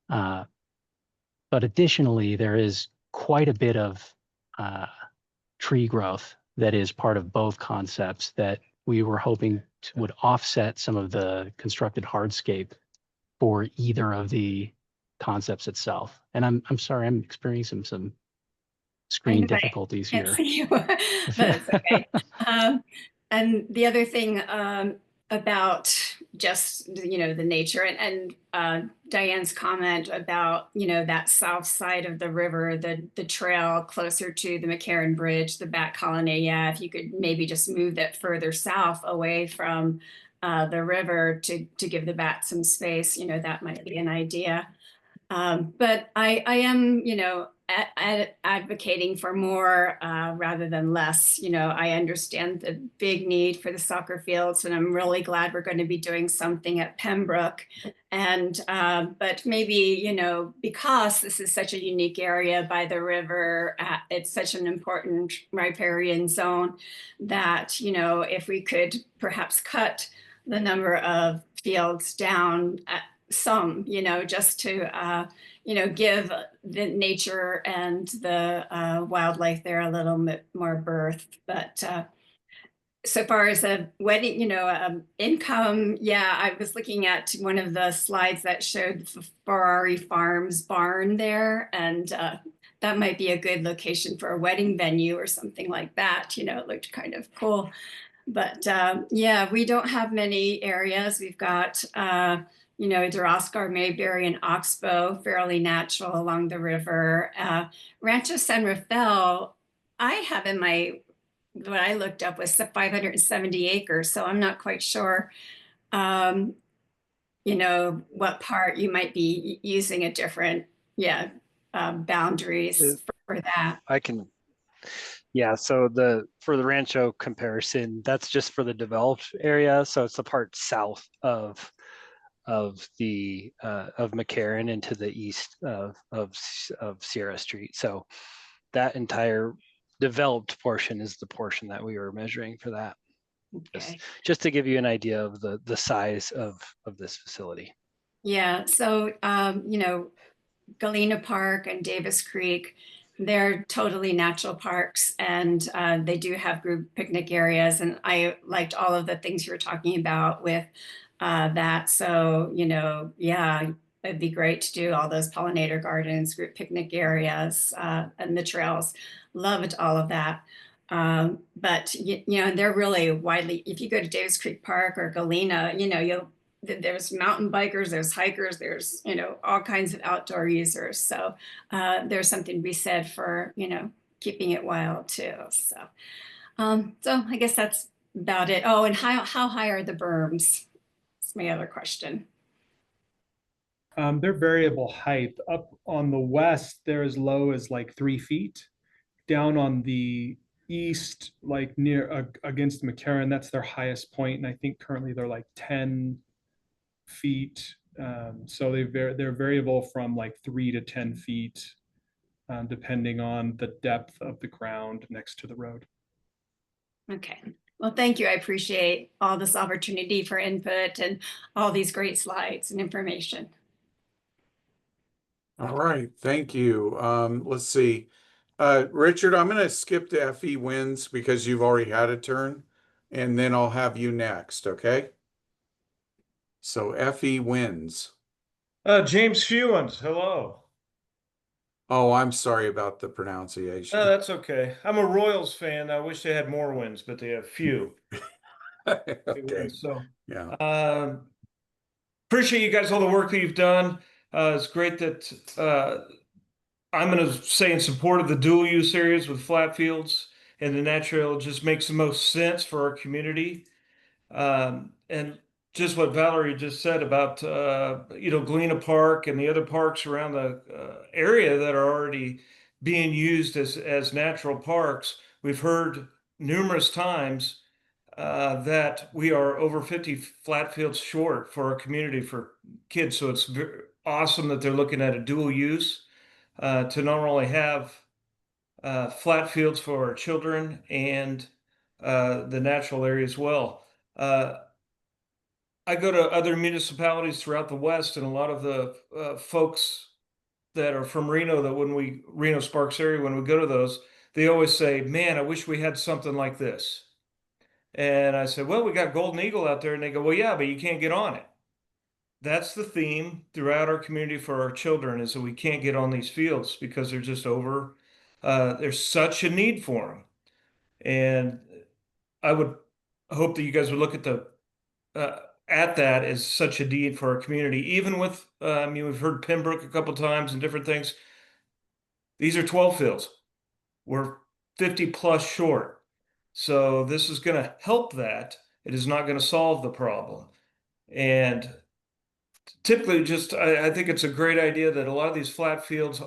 But additionally, there is quite a bit of tree growth that is part of both concepts that we were hoping would offset some of the constructed hardscape for either of the concepts itself. And I'm sorry, I'm experiencing some screen difficulties Can't here. see you, but it's okay. And the other thing about just, you know, the nature and Diane's comment about, you know, that south side of the river, the trail closer to the McCarran Bridge, the back colony. Yeah, if you could maybe just move that further south away from the river to give the bat some space, you know, that might be an idea. But I am, you know, advocating for more rather than less. You know, I understand the big need for the soccer fields, and I'm really glad we're going to be doing something at Pembroke. And but maybe, you know, because this is such a unique area by the river, it's such an important riparian zone that, you know, if we could perhaps cut the number of fields down some, you know, just to, you know, give the nature and the wildlife there a little bit more birth. But so far as a wedding, you know, income, yeah, I was looking at one of the slides that showed the Ferrari Farms barn there, and that might be a good location for a wedding venue or something like that. You know, it looked kind of cool. But yeah, we don't have many areas. We've got you know, Duraskar, Mayberry, and Oxbow, fairly natural along the river. Rancho San Rafael, I have in my, what I looked up was 570 acres, so I'm not quite sure, you know, what part you might be using a different, yeah, boundaries for that. I can, yeah, so for the Rancho comparison, that's just for the developed area. So it's the part south of McCarran and to the east of Sierra Street. So that entire developed portion is the portion that we were measuring for that. Okay. Just to give you an idea of the size of this facility. Yeah, so you know, Galena Park and Davis Creek, they're totally natural parks, and they do have group picnic areas. And I liked all of the things you were talking about with that. So, you know, yeah, it'd be great to do all those pollinator gardens, group picnic areas, and the trails. Loved all of that. But, you know, they're really widely, if you go to Davis Creek Park or Galena, you know, there's mountain bikers, there's hikers, there's, you know, all kinds of outdoor users. So there's something to be said for, you know, keeping it wild too. So, so I guess that's about it. Oh, and how high are the berms? That's my other question. They're variable height. Up on the west, they're as low as like 3 feet. Down on the east, like near against McCarran, that's their highest point, and I think currently they're like 10 feet. So they're variable from like 3 to 10 feet, depending on the depth of the ground next to the road. Okay. Well, thank you. I appreciate all this opportunity for input and all these great slides and information. All right, thank you. Let's see. Richard, I'm going to skip to FE wins because you've already had a turn, and then I'll have you next, okay? So FE wins. James Fewens, hello. Oh, I'm sorry about the pronunciation. No, that's okay. I'm a Royals fan. I wish they had more wins, but they have few. Okay. So, Yeah. appreciate you guys, all the work that you've done. It's great that I'm going to say in support of the dual use areas with flat fields and the natural. It just makes the most sense for our community. And just what Valerie just said about, Galena Park and the other parks around the area that are already being used as natural parks. We've heard numerous times that we are over 50 flat fields short for our community for kids. So it's awesome that they're looking at a dual use to not only have flat fields for our children and the natural area as well. I go to other municipalities throughout the West, and a lot of the folks that are from Reno, Reno Sparks area, when we go to those, they always say, "Man, I wish we had something like this." And I said, "Well, we got Golden Eagle out there," and they go, "Well, yeah, but you can't get on it." That's the theme throughout our community for our children, is that we can't get on these fields because they're just over. There's such a need for them, and I would hope that you guys would look at that as such a need for our community. Even with, we've heard Pembroke a couple times and different things. These are 12 fields. We're 50 plus short. So this is going to help that. It is not going to solve the problem. And typically, I think it's a great idea that a lot of these flat fields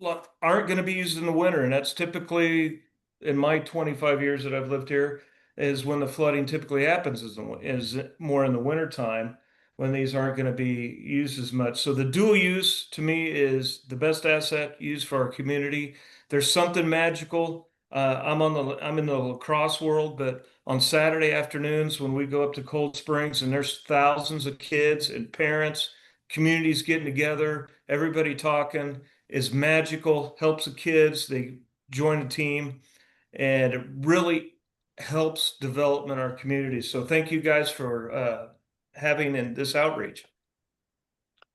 aren't going to be used in the winter. And that's typically, in my 25 years that I've lived here, is when the flooding typically happens, is more in the winter time, when these aren't going to be used as much. So the dual use to me is the best asset used for our community. There's something magical. I'm in the lacrosse world, but on Saturday afternoons when we go up to Cold Springs and there's thousands of kids and parents, communities getting together, everybody talking, is magical, helps the kids, they join a team, and it really helps development in our community. So thank you guys for having this outreach.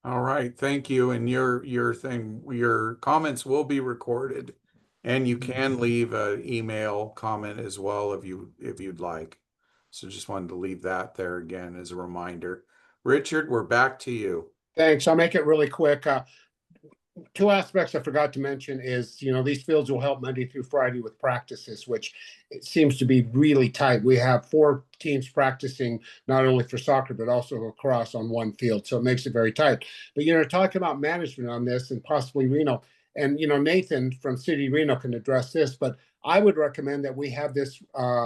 All right, thank you. And your comments will be recorded, and you can leave an email comment as well if you'd like. So just wanted to leave that there again as a reminder. Richard, we're back to you. Thanks. I'll make it really quick. Two aspects I forgot to mention is, these fields will help Monday through Friday with practices, which it seems to be really tight. We have 4 teams practicing not only for soccer, but also lacrosse on one field. So it makes it very tight. But, talking about management on this and possibly Reno, and, Nathan from City Reno can address this, but I would recommend that we have this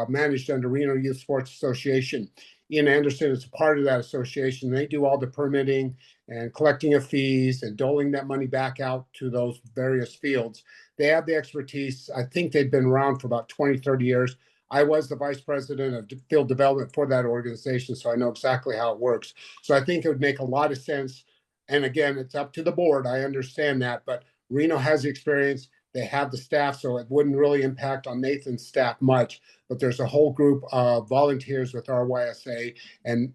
managed under Reno Youth Sports Association. Ian Anderson is a part of that association. They do all the permitting and collecting of fees and doling that money back out to those various fields. They have the expertise. I think they've been around for about 20, 30 years. I was the vice president of field development for that organization, so I know exactly how it works. So I think it would make a lot of sense. And again, it's up to the board. I understand that, but Reno has the experience. They have the staff, so it wouldn't really impact on Nathan's staff much. But there's a whole group of volunteers with RYSA. And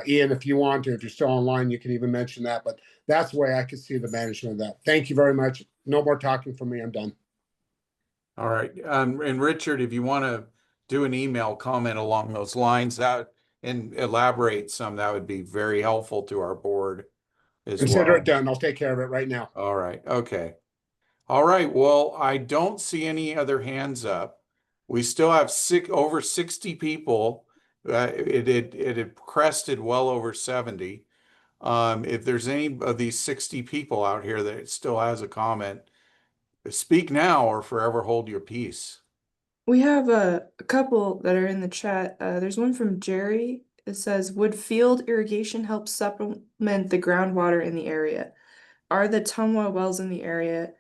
Ian, if you want to, if you're still online, you can even mention that. But that's the way I could see the management of that. Thank you very much. No more talking from me. I'm done. All right. And Richard, if you want to do an email comment along those lines and elaborate some, that would be very helpful to our board as well. Consider it done. I'll take care of it right now. All right. Okay. All right. Well, I don't see any other hands up. We still have over 60 people. It had crested well over 70. If there's any of these 60 people out here that still has a comment, speak now or forever hold your peace. We have a couple that are in the chat. There's one from Jerry. It says, would field irrigation help supplement the groundwater in the area? Are the Tumwa wells in the area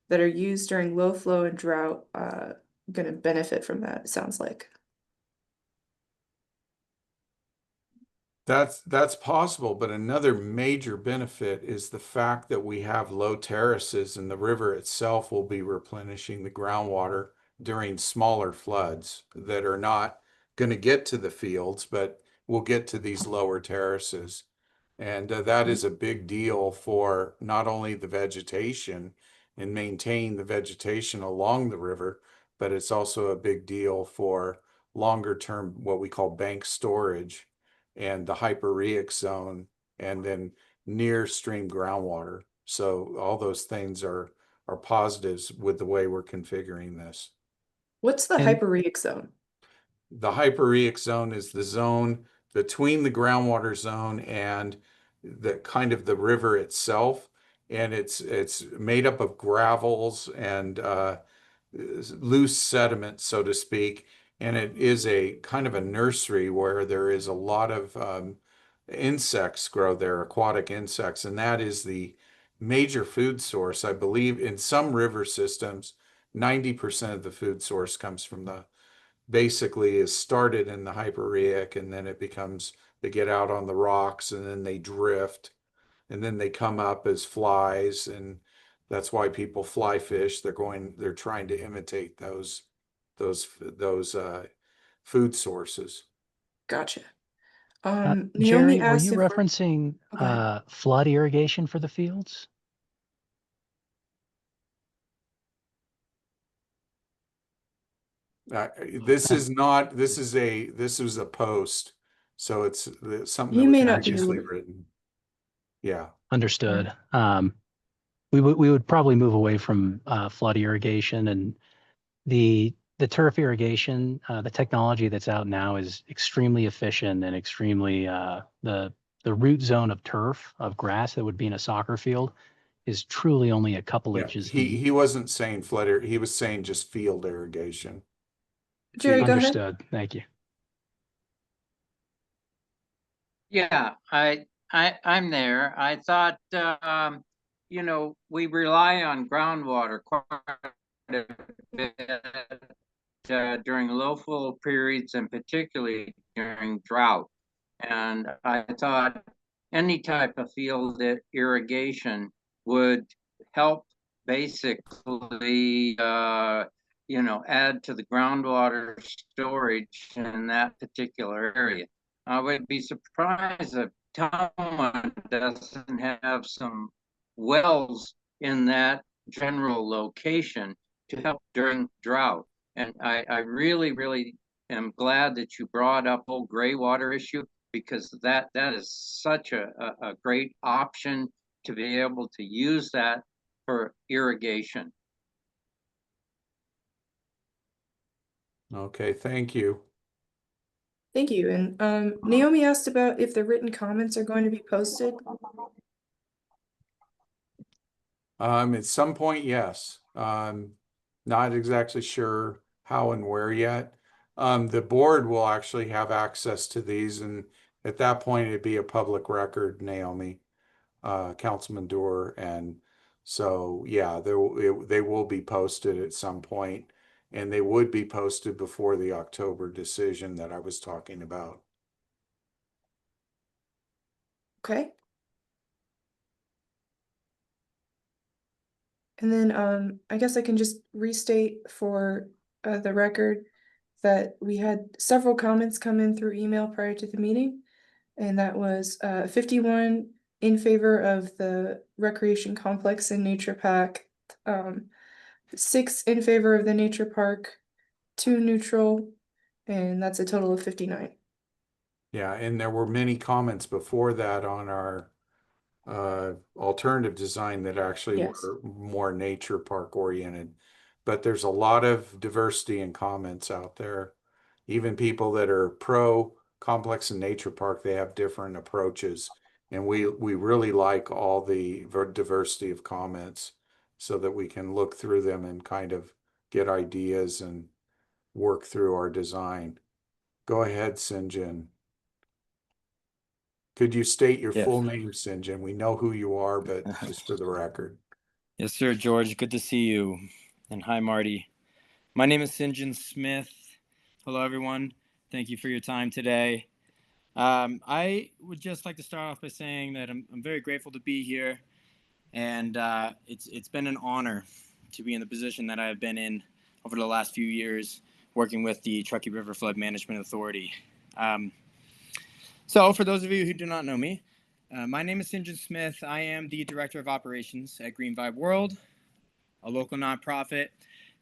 that are used during low flow and drought going to benefit from that, it sounds like? That's possible, but another major benefit is the fact that we have low terraces and the river itself will be replenishing the groundwater during smaller floods that are not going to get to the fields, but will get to these lower terraces. And that is a big deal for not only the vegetation and maintain the vegetation along the river, but it's also a big deal for longer term, what we call bank storage and the hyperrheic zone, and then near stream groundwater. So all those things are positives with the way we're configuring this. What's the And hyperrheic zone? The hyperrheic zone is the zone between the groundwater zone and the kind of the river itself, and it's made up of gravels and loose sediment, so to speak, and it is a kind of a nursery where there is a lot of insects grow there, aquatic insects, and that is the major food source. I believe in some river systems, 90% of the food source comes from the basically is started in the hyperrheic, and then it becomes, they get out on the rocks and then they drift and then they come up as flies, and that's why people fly fish. They're trying to imitate those food sources. Gotcha. Naomi Jerry, were asked you if we're, referencing oh, go ahead. flood irrigation for the fields? This is not, this was a post, so it's something that He was may not be previously written. Yeah. Understood. We would probably move away from flood irrigation, and the turf irrigation. The technology that's out now is extremely efficient and extremely the root zone of turf of grass that would be in a soccer field is truly only a couple Yeah, inches he deep. he wasn't saying flood, he was saying just field irrigation. Jerry, go ahead. Understood. Thank you. Yeah, I'm there. I thought, you know, we rely on groundwater quite a bit during low flow periods and particularly during drought. And I thought any type of field irrigation would help basically, you know, add to the groundwater storage in that particular area. I would be surprised if Tacoma doesn't have some wells in that general location to help during drought. And I really, really am glad that you brought up whole gray water issue, because that is such a great option to be able to use that for irrigation. Okay, thank you. Thank you. And Naomi asked about if the written comments are going to be posted. At some point, yes. Not exactly sure how and where yet. The board will actually have access to these, and at that point, it'd be a public record, Naomi, Councilman Doer, and so yeah, they will be posted at some point, and they would be posted before the October decision that I was talking about. Okay. And then I guess I can just restate for the record that we had several comments come in through email prior to the meeting. And that was 51 in favor of the recreation complex and nature pack, 6 in favor of the nature park, 2 neutral, and that's a total of 59. Yeah, and there were many comments before that on our alternative design that actually Yes. were more nature park oriented. But there's a lot of diversity in comments out there. Even people that are pro complex and nature park, they have different approaches. And we really like all the diversity of comments so that we can look through them and kind of get ideas and work through our design. Go ahead, Sinjin. Could you state your Yes. full name, Sinjin? We know who you are, but just for the record. Yes, sir, George. Good to see you. And hi, Marty. My name is Sinjin Smith. Hello, everyone. Thank you for your time today. I would just like to start off by saying that I'm very grateful to be here, and it's been an honor to be in the position that I've been in over the last few years, working with the Truckee River Flood Management Authority. So, for those of you who do not know me, my name is Sinjin Smith. I am the Director of Operations at Green Vibe World. a local nonprofit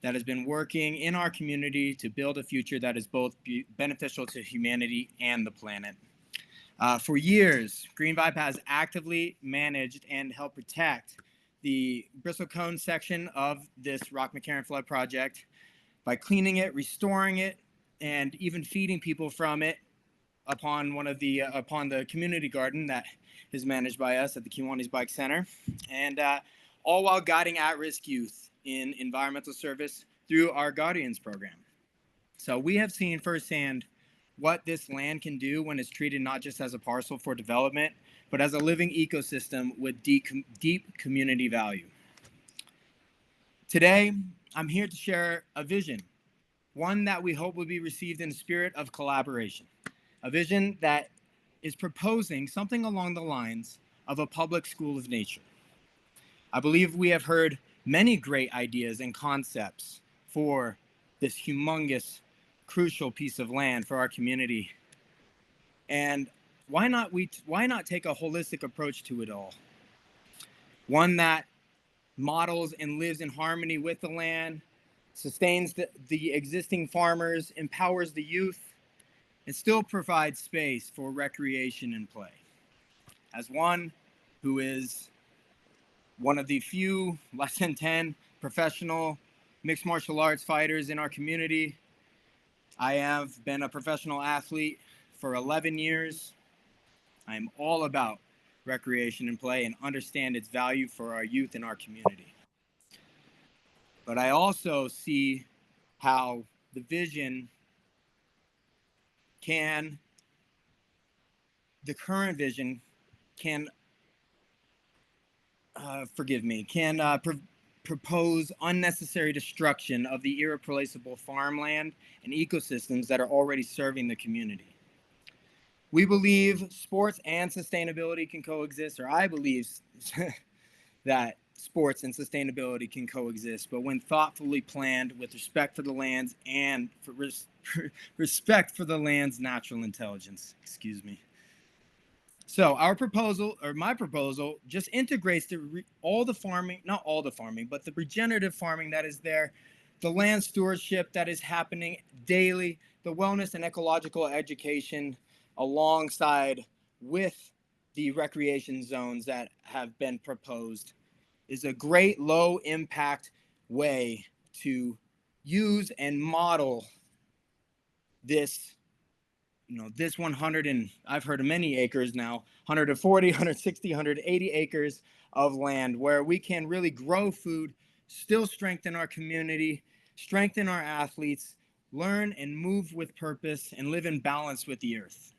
that has been working in our community to build a future that is both beneficial to humanity and the planet. For years, Green Vibe has actively managed and helped protect the Bristol Cone section of this Rock-McCarran flood project by cleaning it, restoring it, and even feeding people from it upon the community garden that is managed by us at the Kiwanis Bike Center, and all while guiding at-risk youth in environmental service through our Guardians program. So we have seen firsthand what this land can do when it's treated not just as a parcel for development, but as a living ecosystem with deep community value. Today, I'm here to share a vision, one that we hope will be received in the spirit of collaboration, a vision that is proposing something along the lines of a public school of nature. I believe we have heard many great ideas and concepts for this humongous, crucial piece of land for our community. And why not take a holistic approach to it all? One that models and lives in harmony with the land, sustains the existing farmers, empowers the youth, and still provides space for recreation and play. As one who is one of the few less than 10 professional mixed martial arts fighters in our community, I have been a professional athlete for 11 years. I'm all about recreation and play and understand its value for our youth in our community. But I also see how the vision the current vision can propose unnecessary destruction of the irreplaceable farmland and ecosystems that are already serving the community. We believe sports and sustainability can coexist, or I believe that sports and sustainability can coexist, but when thoughtfully planned with respect for the lands and for respect for the land's natural intelligence. Excuse me. So my proposal just integrates all the farming, not all the farming, but the regenerative farming that is there, the land stewardship that is happening daily, the wellness and ecological education alongside with the recreation zones that have been proposed is a great low impact way to use and model this, this 100 and I've heard of many acres now, 140, 160, 180 acres of land where we can really grow food, still strengthen our community, strengthen our athletes, learn and move with purpose, and live in balance with the earth.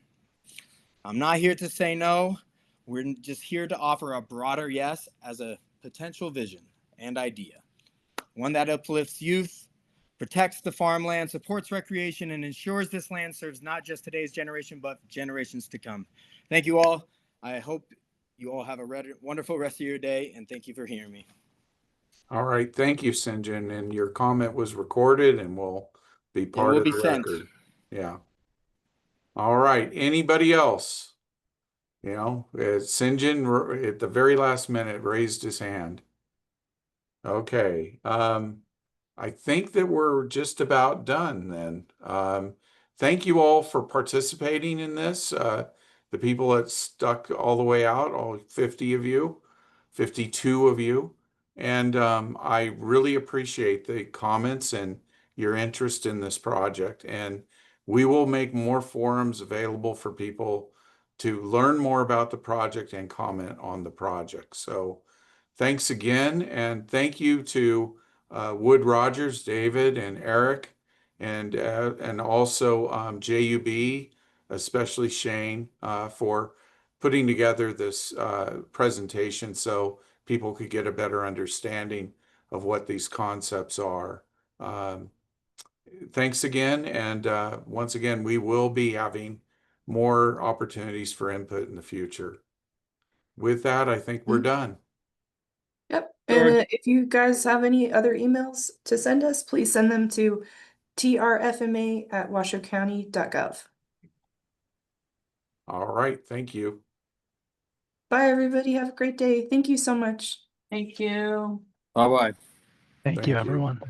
I'm not here to say no. We're just here to offer a broader yes as a potential vision and idea, one that uplifts youth, protects the farmland, supports recreation, and ensures this land serves not just today's generation, but generations to come. Thank you all. I hope you all have a wonderful rest of your day, and thank you for hearing me. All right, thank you, Sinjin, and your comment was recorded and will be part of the record. Yeah. All right, anybody else? Sinjin at the very last minute raised his hand. Okay, I think that we're just about done then. Thank you all for participating in this. The people that stuck all the way out, all 50 of you, 52 of you. And I really appreciate the comments and your interest in this project. And we will make more forums available for people to learn more about the project and comment on the project. So thanks again. And thank you to Wood Rogers, David, and Eric, and also JUB, especially Shane, for putting together this presentation so people could get a better understanding of what these concepts are. Thanks again, and once again, we will be having more opportunities for input in the future. With that, I think we're done. Yep. And if you guys have any other emails to send us, please send them to trfma@washoecounty.gov. All right. Thank you. Bye, everybody. Have a great day. Thank you so much. Thank you. Bye-bye. Thank you, everyone.